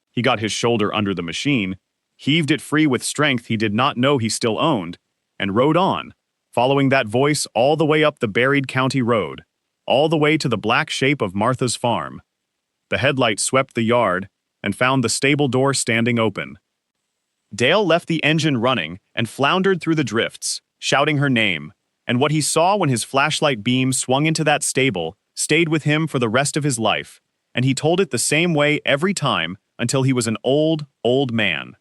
He got his shoulder under the machine, heaved it free with strength he did not know he still owned, and rode on, following that voice all the way up the buried county road, all the way to the black shape of Martha's farm. The headlight swept the yard and found the stable door standing open. Dale left the engine running and floundered through the drifts, shouting her name, and what he saw when his flashlight beam swung into that stable stayed with him for the rest of his life, and he told it the same way every time until he was an old, old man.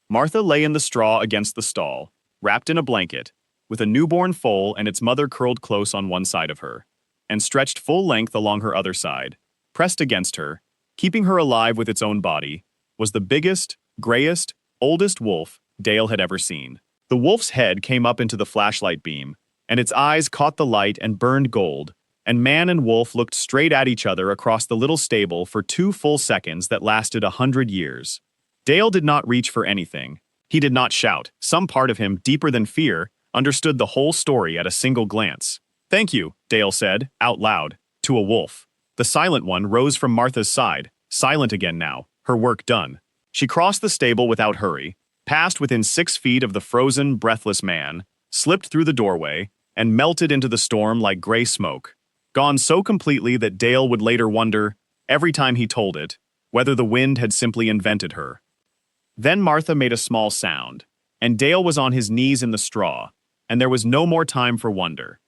Martha lay in the straw against the stall, wrapped in a blanket, with a newborn foal and its mother curled close on one side of her, and stretched full length along her other side. Pressed against her, keeping her alive with its own body, was the biggest, grayest, oldest wolf Dale had ever seen. The wolf's head came up into the flashlight beam, and its eyes caught the light and burned gold, and man and wolf looked straight at each other across the little stable for 2 full seconds that lasted 100 years. Dale did not reach for anything. He did not shout. Some part of him, deeper than fear, understood the whole story at a single glance. "Thank you," Dale said, out loud, to a wolf. The silent one rose from Martha's side, silent again now, her work done. She crossed the stable without hurry, passed within 6 feet of the frozen, breathless man, slipped through the doorway, and melted into the storm like gray smoke. Gone so completely that Dale would later wonder, every time he told it, whether the wind had simply invented her. Then Martha made a small sound, and Dale was on his knees in the straw, and there was no more time for wonder.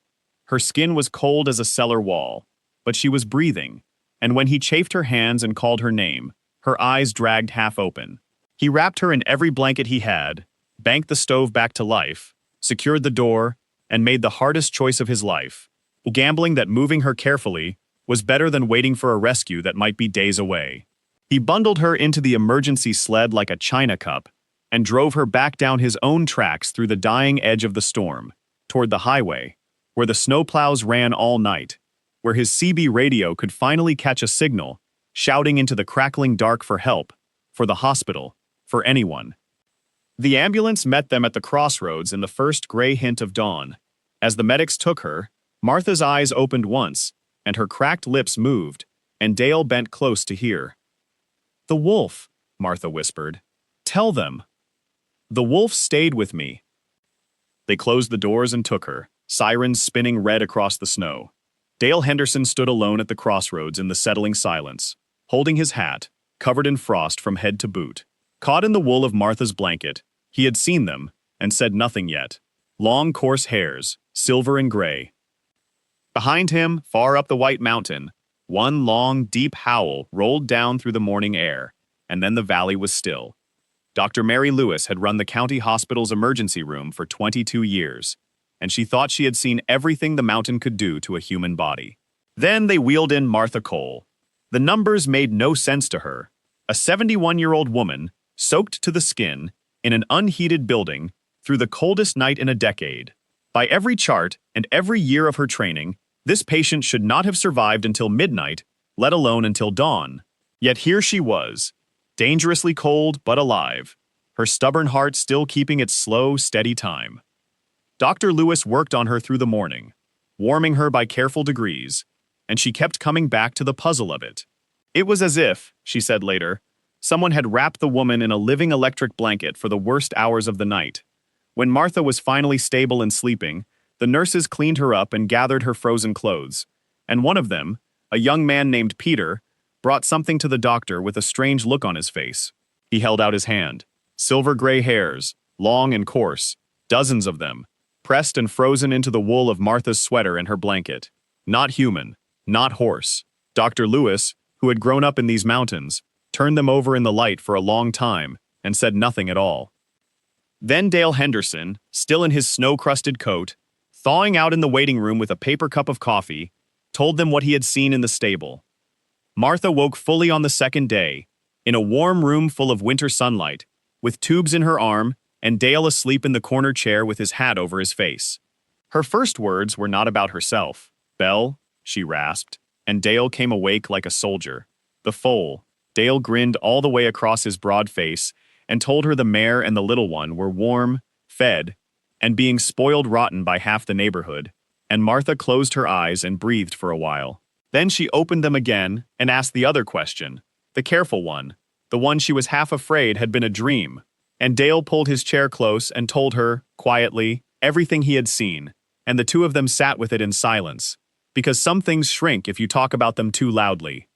Her skin was cold as a cellar wall, but she was breathing, and when he chafed her hands and called her name, her eyes dragged half open. He wrapped her in every blanket he had, banked the stove back to life, secured the door, and made the hardest choice of his life, gambling that moving her carefully was better than waiting for a rescue that might be days away. He bundled her into the emergency sled like a china cup and drove her back down his own tracks through the dying edge of the storm, toward the highway, where the snowplows ran all night, where his CB radio could finally catch a signal, shouting into the crackling dark for help, for the hospital, for anyone. The ambulance met them at the crossroads in the first gray hint of dawn. As the medics took her, Martha's eyes opened once, and her cracked lips moved, and Dale bent close to hear. "The wolf," Martha whispered. "Tell them." "The wolf stayed with me." They closed the doors and took her, sirens spinning red across the snow. Dale Henderson stood alone at the crossroads in the settling silence, holding his hat, covered in frost from head to boot. Caught in the wool of Martha's blanket, he had seen them, and said nothing yet. Long, coarse hairs, silver and gray. Behind him, far up the white mountain, one long, deep howl rolled down through the morning air, and then the valley was still. Dr. Mary Lewis had run the county hospital's emergency room for 22 years, and she thought she had seen everything the mountain could do to a human body. Then they wheeled in Martha Cole. The numbers made no sense to her. A 71-year-old woman, soaked to the skin, in an unheated building, through the coldest night in a decade. By every chart and every year of her training, this patient should not have survived until midnight, let alone until dawn. Yet here she was, dangerously cold but alive, her stubborn heart still keeping its slow, steady time. Dr. Lewis worked on her through the morning, warming her by careful degrees, and she kept coming back to the puzzle of it. It was as if, she said later, someone had wrapped the woman in a living electric blanket for the worst hours of the night. When Martha was finally stable and sleeping, the nurses cleaned her up and gathered her frozen clothes, and one of them, a young man named Peter, brought something to the doctor with a strange look on his face. He held out his hand. Silver gray hairs, long and coarse, dozens of them, pressed and frozen into the wool of Martha's sweater and her blanket. Not human, not horse. Dr. Lewis, who had grown up in these mountains, turned them over in the light for a long time and said nothing at all. Then Dale Henderson, still in his snow-crusted coat, thawing out in the waiting room with a paper cup of coffee, told them what he had seen in the stable. Martha woke fully on the second day, in a warm room full of winter sunlight, with tubes in her arm, and Dale asleep in the corner chair with his hat over his face. Her first words were not about herself. "Belle," she rasped, and Dale came awake like a soldier. The foal. Dale grinned all the way across his broad face and told her the mare and the little one were warm, fed, and being spoiled rotten by half the neighborhood, and Martha closed her eyes and breathed for a while. Then she opened them again and asked the other question, the careful one, the one she was half afraid had been a dream, and Dale pulled his chair close and told her, quietly, everything he had seen, and the two of them sat with it in silence, because some things shrink if you talk about them too loudly.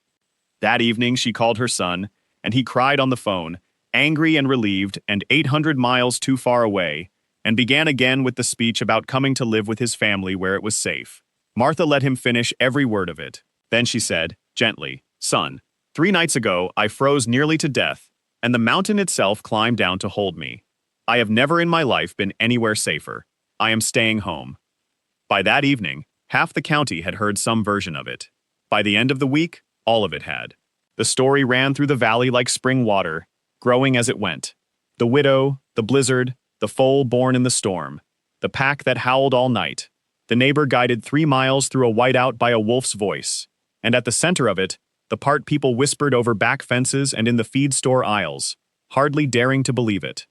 That evening she called her son, and he cried on the phone, angry and relieved and 800 miles too far away, and began again with the speech about coming to live with his family where it was safe. Martha let him finish every word of it. Then she said, gently, "Son, 3 nights ago I froze nearly to death, and the mountain itself climbed down to hold me. I have never in my life been anywhere safer. I am staying home." By that evening, half the county had heard some version of it. By the end of the week, all of it had. The story ran through the valley like spring water, growing as it went. The widow, the blizzard, the foal born in the storm, the pack that howled all night. The neighbor guided 3 miles through a whiteout by a wolf's voice, and at the center of it, the part people whispered over back fences and in the feed store aisles, hardly daring to believe it.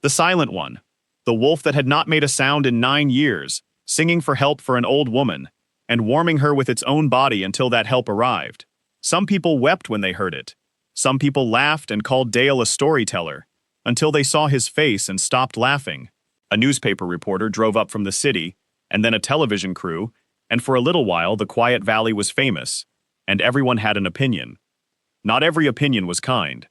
The silent one, the wolf that had not made a sound in 9 years, singing for help for an old woman, and warming her with its own body until that help arrived. Some people wept when they heard it. Some people laughed and called Dale a storyteller, until they saw his face and stopped laughing. A newspaper reporter drove up from the city, and then a television crew, and for a little while the quiet valley was famous, and everyone had an opinion. Not every opinion was kind.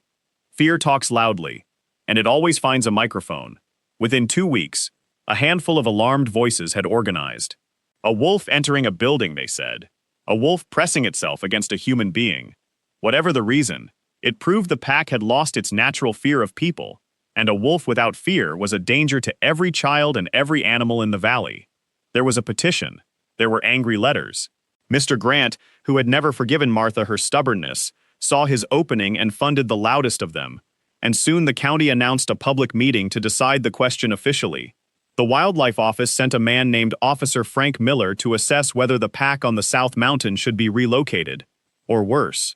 Fear talks loudly, and it always finds a microphone. Within 2 weeks, a handful of alarmed voices had organized. A wolf entering a building, they said. A wolf pressing itself against a human being. Whatever the reason, it proved the pack had lost its natural fear of people, and a wolf without fear was a danger to every child and every animal in the valley. There was a petition. There were angry letters. Mr. Grant, who had never forgiven Martha her stubbornness, saw his opening and funded the loudest of them, and soon the county announced a public meeting to decide the question officially. The Wildlife Office sent a man named Officer Frank Miller to assess whether the pack on the South Mountain should be relocated, or worse.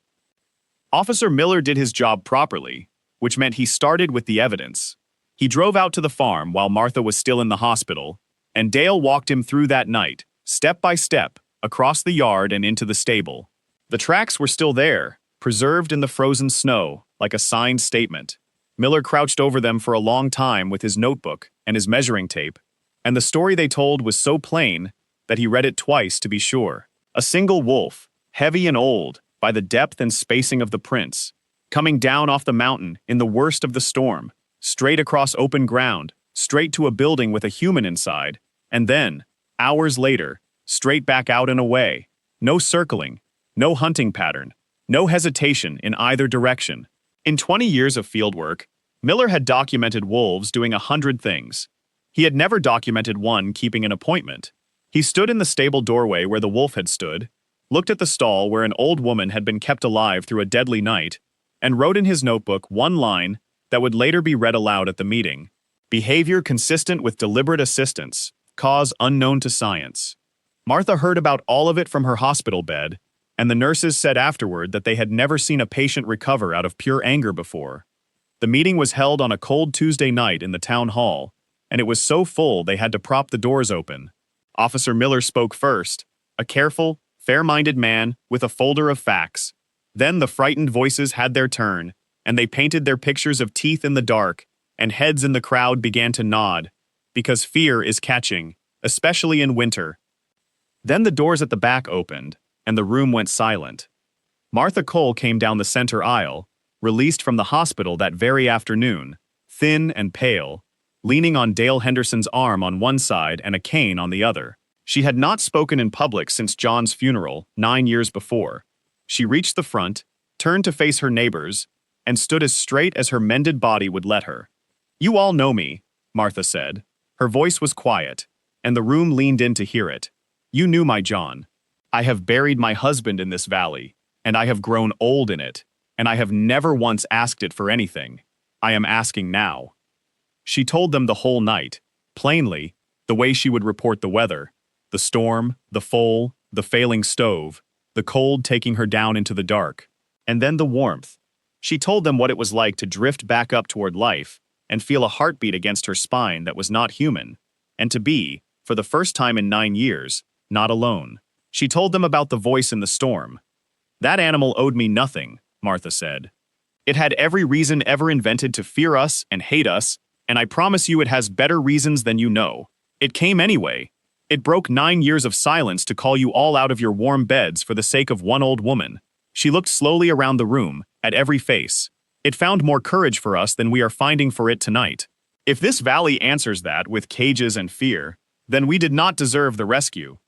Officer Miller did his job properly, which meant he started with the evidence. He drove out to the farm while Martha was still in the hospital, and Dale walked him through that night, step by step, across the yard and into the stable. The tracks were still there, preserved in the frozen snow, like a signed statement. Miller crouched over them for a long time with his notebook and his measuring tape, and the story they told was so plain that he read it twice to be sure. A single wolf, heavy and old, by the depth and spacing of the prints, coming down off the mountain in the worst of the storm, straight across open ground, straight to a building with a human inside, and then, hours later, straight back out and away. No circling, no hunting pattern, no hesitation in either direction. In 20 years of fieldwork, Miller had documented wolves doing 100 things. He had never documented one keeping an appointment. He stood in the stable doorway where the wolf had stood, looked at the stall where an old woman had been kept alive through a deadly night, and wrote in his notebook one line that would later be read aloud at the meeting. Behavior consistent with deliberate assistance, cause unknown to science. Martha heard about all of it from her hospital bed, and the nurses said afterward that they had never seen a patient recover out of pure anger before. The meeting was held on a cold Tuesday night in the town hall, and it was so full they had to prop the doors open. Officer Miller spoke first, a careful, fair-minded man with a folder of facts. Then the frightened voices had their turn, and they painted their pictures of teeth in the dark, and heads in the crowd began to nod, because fear is catching, especially in winter. Then the doors at the back opened, and the room went silent. Martha Cole came down the center aisle, released from the hospital that very afternoon, thin and pale, leaning on Dale Henderson's arm on one side and a cane on the other. She had not spoken in public since John's funeral 9 years before. She reached the front, turned to face her neighbors, and stood as straight as her mended body would let her. "You all know me," Martha said. Her voice was quiet, and the room leaned in to hear it. "You knew my John. I have buried my husband in this valley, and I have grown old in it, and I have never once asked it for anything. I am asking now." She told them the whole night, plainly, the way she would report the weather, the storm, the foal, the failing stove, the cold taking her down into the dark, and then the warmth. She told them what it was like to drift back up toward life and feel a heartbeat against her spine that was not human, and to be, for the first time in 9 years, not alone. She told them about the voice in the storm. "That animal owed me nothing," Martha said. "It had every reason ever invented to fear us and hate us, and I promise you it has better reasons than you know. It came anyway. It broke 9 years of silence to call you all out of your warm beds for the sake of one old woman." She looked slowly around the room, at every face. "It found more courage for us than we are finding for it tonight. If this valley answers that with cages and fear, then we did not deserve the rescue."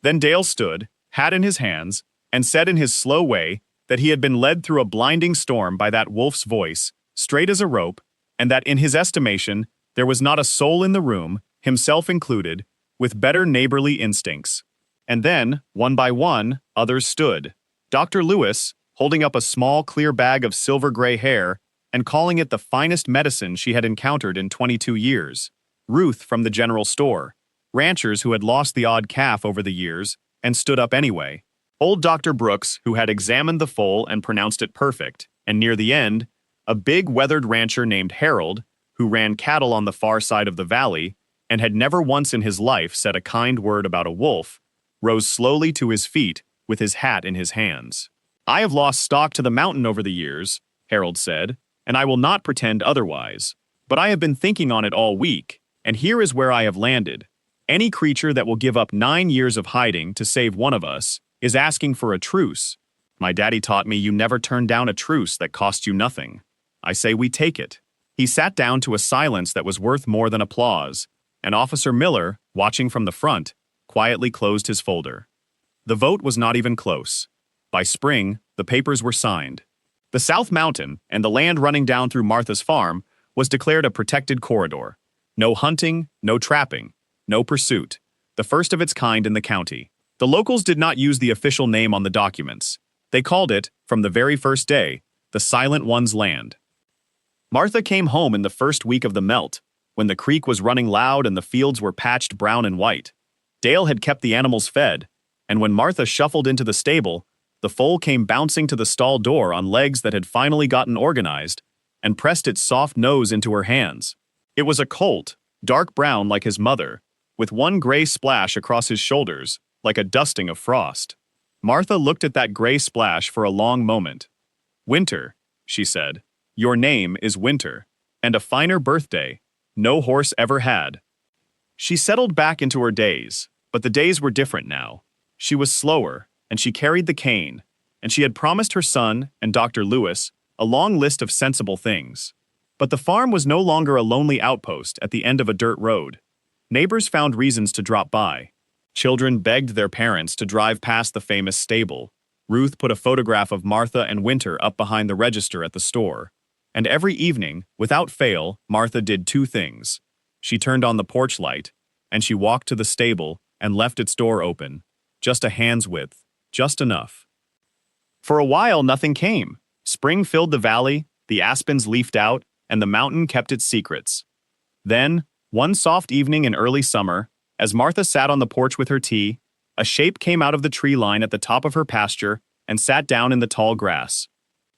Then Dale stood, hat in his hands, and said in his slow way that he had been led through a blinding storm by that wolf's voice, straight as a rope, and that in his estimation there was not a soul in the room, himself included, with better neighborly instincts. And then, one by one, others stood. Dr. Lewis, holding up a small clear bag of silver-gray hair, and calling it the finest medicine she had encountered in 22 years. Ruth from the general store. Ranchers who had lost the odd calf over the years and stood up anyway. Old Dr. Brooks, who had examined the foal and pronounced it perfect, and near the end, a big weathered rancher named Harold, who ran cattle on the far side of the valley and had never once in his life said a kind word about a wolf, rose slowly to his feet with his hat in his hands. "I have lost stock to the mountain over the years," Harold said, "and I will not pretend otherwise. But I have been thinking on it all week, and here is where I have landed. Any creature that will give up 9 years of hiding to save one of us is asking for a truce. My daddy taught me you never turn down a truce that costs you nothing. I say we take it." He sat down to a silence that was worth more than applause, and Officer Miller, watching from the front, quietly closed his folder. The vote was not even close. By spring, the papers were signed. The South Mountain and the land running down through Martha's farm was declared a protected corridor. No hunting, no trapping, no pursuit. The first of its kind in the county. The locals did not use the official name on the documents. They called it, from the very first day, the Silent One's Land. Martha came home in the first week of the melt, when the creek was running loud and the fields were patched brown and white. Dale had kept the animals fed, and when Martha shuffled into the stable, the foal came bouncing to the stall door on legs that had finally gotten organized, and pressed its soft nose into her hands. It was a colt, dark brown like his mother, with one gray splash across his shoulders, like a dusting of frost. Martha looked at that gray splash for a long moment. "Winter," she said. "Your name is Winter, and a finer birthday no horse ever had." She settled back into her days, but the days were different now. She was slower, and she carried the cane, and she had promised her son and Dr. Lewis a long list of sensible things. But the farm was no longer a lonely outpost at the end of a dirt road. Neighbors found reasons to drop by. Children begged their parents to drive past the famous stable. Ruth put a photograph of Martha and Winter up behind the register at the store. And every evening, without fail, Martha did 2 things. She turned on the porch light, and she walked to the stable and left its door open, just a hand's width, just enough. For a while, nothing came. Spring filled the valley, the aspens leafed out, and the mountain kept its secrets. Then, one soft evening in early summer, as Martha sat on the porch with her tea, a shape came out of the tree line at the top of her pasture and sat down in the tall grass.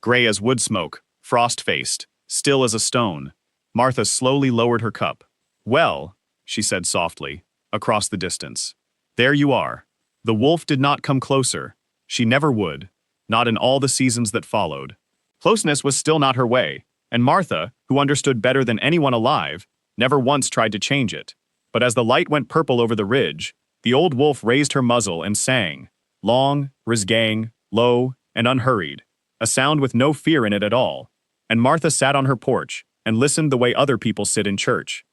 Gray as wood smoke, frost-faced, still as a stone, Martha slowly lowered her cup. "Well," she said softly, across the distance, "there you are." The wolf did not come closer. She never would, not in all the seasons that followed. Closeness was still not her way, and Martha, who understood better than anyone alive, never once tried to change it. But as the light went purple over the ridge, the old wolf raised her muzzle and sang, long, risgang, low, and unhurried, a sound with no fear in it at all. And Martha sat on her porch and listened the way other people sit in church.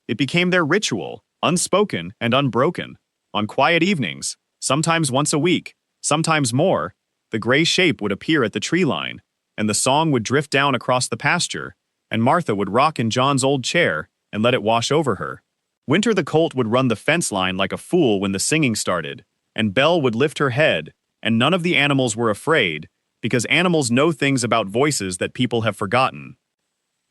It became their ritual, unspoken and unbroken. On quiet evenings, sometimes once a week, sometimes more, the gray shape would appear at the tree line, and the song would drift down across the pasture, and Martha would rock in John's old chair and let it wash over her. Winter the colt would run the fence line like a fool when the singing started, and Belle would lift her head, and none of the animals were afraid, because animals know things about voices that people have forgotten.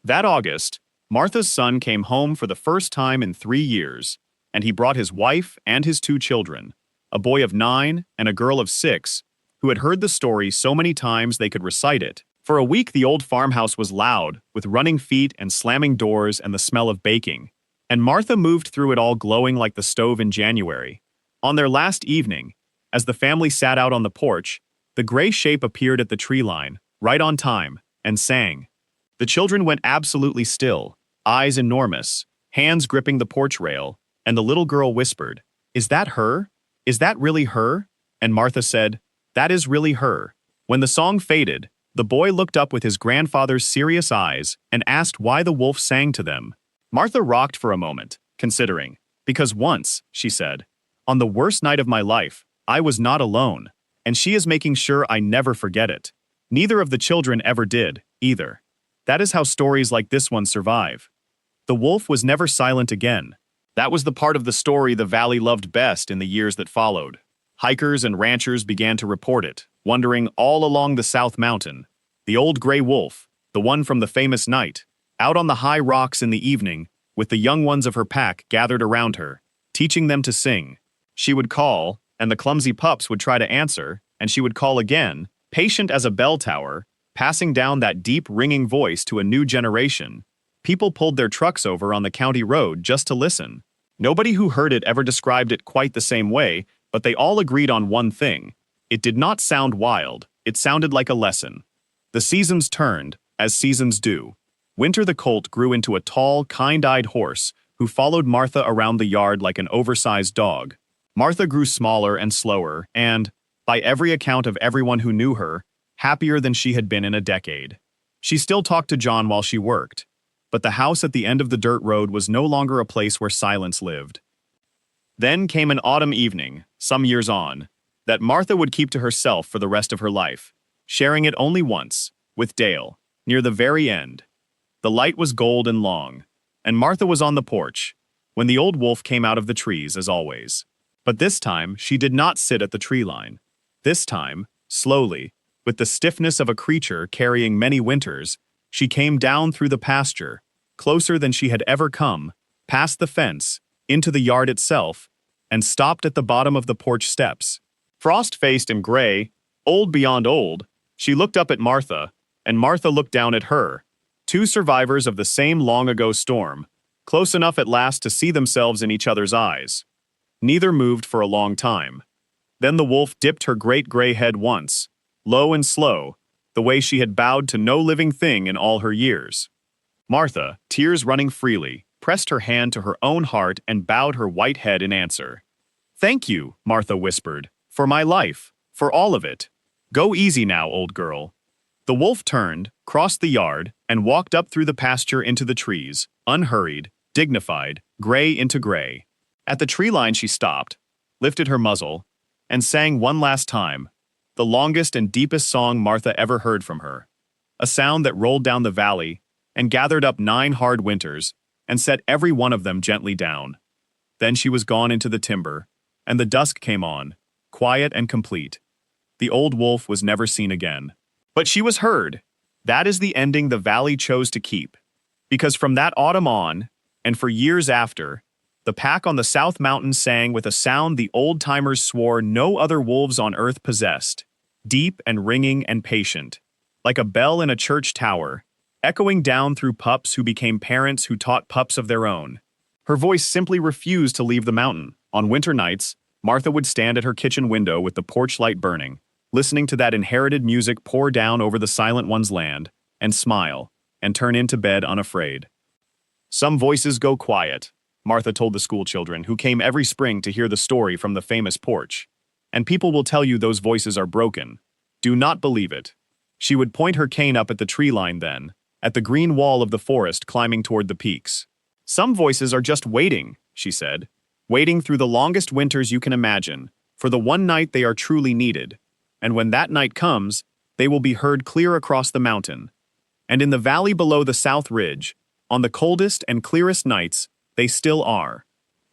That August, Martha's son came home for the first time in 3 years, and he brought his wife and his 2 children, a boy of 9 and a girl of 6, who had heard the story so many times they could recite it. For a week the old farmhouse was loud, with running feet and slamming doors and the smell of baking, and Martha moved through it all glowing like the stove in January. On their last evening, as the family sat out on the porch, the gray shape appeared at the tree line, right on time, and sang. The children went absolutely still, eyes enormous, hands gripping the porch rail, and the little girl whispered, "Is that her? Is that really her?" And Martha said, "That is really her." When the song faded, the boy looked up with his grandfather's serious eyes and asked why the wolf sang to them. Martha rocked for a moment, considering, "Because once," she said, "on the worst night of my life, I was not alone, and she is making sure I never forget it." Neither of the children ever did, either. That is how stories like this one survive. The wolf was never silent again. That was the part of the story the valley loved best in the years that followed. Hikers and ranchers began to report it, wondering all along the South Mountain. The old gray wolf, the one from the famous night, out on the high rocks in the evening, with the young ones of her pack gathered around her, teaching them to sing. She would call, and the clumsy pups would try to answer, and she would call again, patient as a bell tower, passing down that deep ringing voice to a new generation. People pulled their trucks over on the county road just to listen. Nobody who heard it ever described it quite the same way, but they all agreed on one thing. It did not sound wild, it sounded like a lesson. The seasons turned, as seasons do. Winter the colt grew into a tall, kind-eyed horse who followed Martha around the yard like an oversized dog. Martha grew smaller and slower and, by every account of everyone who knew her, happier than she had been in a decade. She still talked to John while she worked, but the house at the end of the dirt road was no longer a place where silence lived. Then came an autumn evening, some years on, that Martha would keep to herself for the rest of her life, sharing it only once, with Dale, near the very end. The light was gold and long, and Martha was on the porch, when the old wolf came out of the trees as always. But this time she did not sit at the tree line. This time, slowly, with the stiffness of a creature carrying many winters, she came down through the pasture, closer than she had ever come, past the fence, into the yard itself, and stopped at the bottom of the porch steps. Frost-faced and gray, old beyond old, she looked up at Martha, and Martha looked down at her, two survivors of the same long-ago storm, close enough at last to see themselves in each other's eyes. Neither moved for a long time. Then the wolf dipped her great gray head once, low and slow, the way she had bowed to no living thing in all her years. Martha, tears running freely, pressed her hand to her own heart and bowed her white head in answer. "Thank you," Martha whispered, "for my life, for all of it. Go easy now, old girl." The wolf turned, crossed the yard, and walked up through the pasture into the trees, unhurried, dignified, gray into gray. At the tree line she stopped, lifted her muzzle, and sang one last time, the longest and deepest song Martha ever heard from her. A sound that rolled down the valley and gathered up 9 hard winters and set every one of them gently down. Then she was gone into the timber, and the dusk came on, quiet and complete. The old wolf was never seen again. But she was heard. That is the ending the valley chose to keep. Because from that autumn on, and for years after, the pack on the South Mountain sang with a sound the old-timers swore no other wolves on earth possessed, deep and ringing and patient, like a bell in a church tower, echoing down through pups who became parents who taught pups of their own. Her voice simply refused to leave the mountain. On winter nights, Martha would stand at her kitchen window with the porch light burning, listening to that inherited music pour down over the silent one's land, and smile, and turn into bed unafraid. "Some voices go quiet," Martha told the schoolchildren who came every spring to hear the story from the famous porch. "And people will tell you those voices are broken. Do not believe it." She would point her cane up at the tree line then, at the green wall of the forest climbing toward the peaks. "Some voices are just waiting," she said, "waiting through the longest winters you can imagine, for the one night they are truly needed. And when that night comes, they will be heard clear across the mountain. And in the valley below the South Ridge, on the coldest and clearest nights, they still are."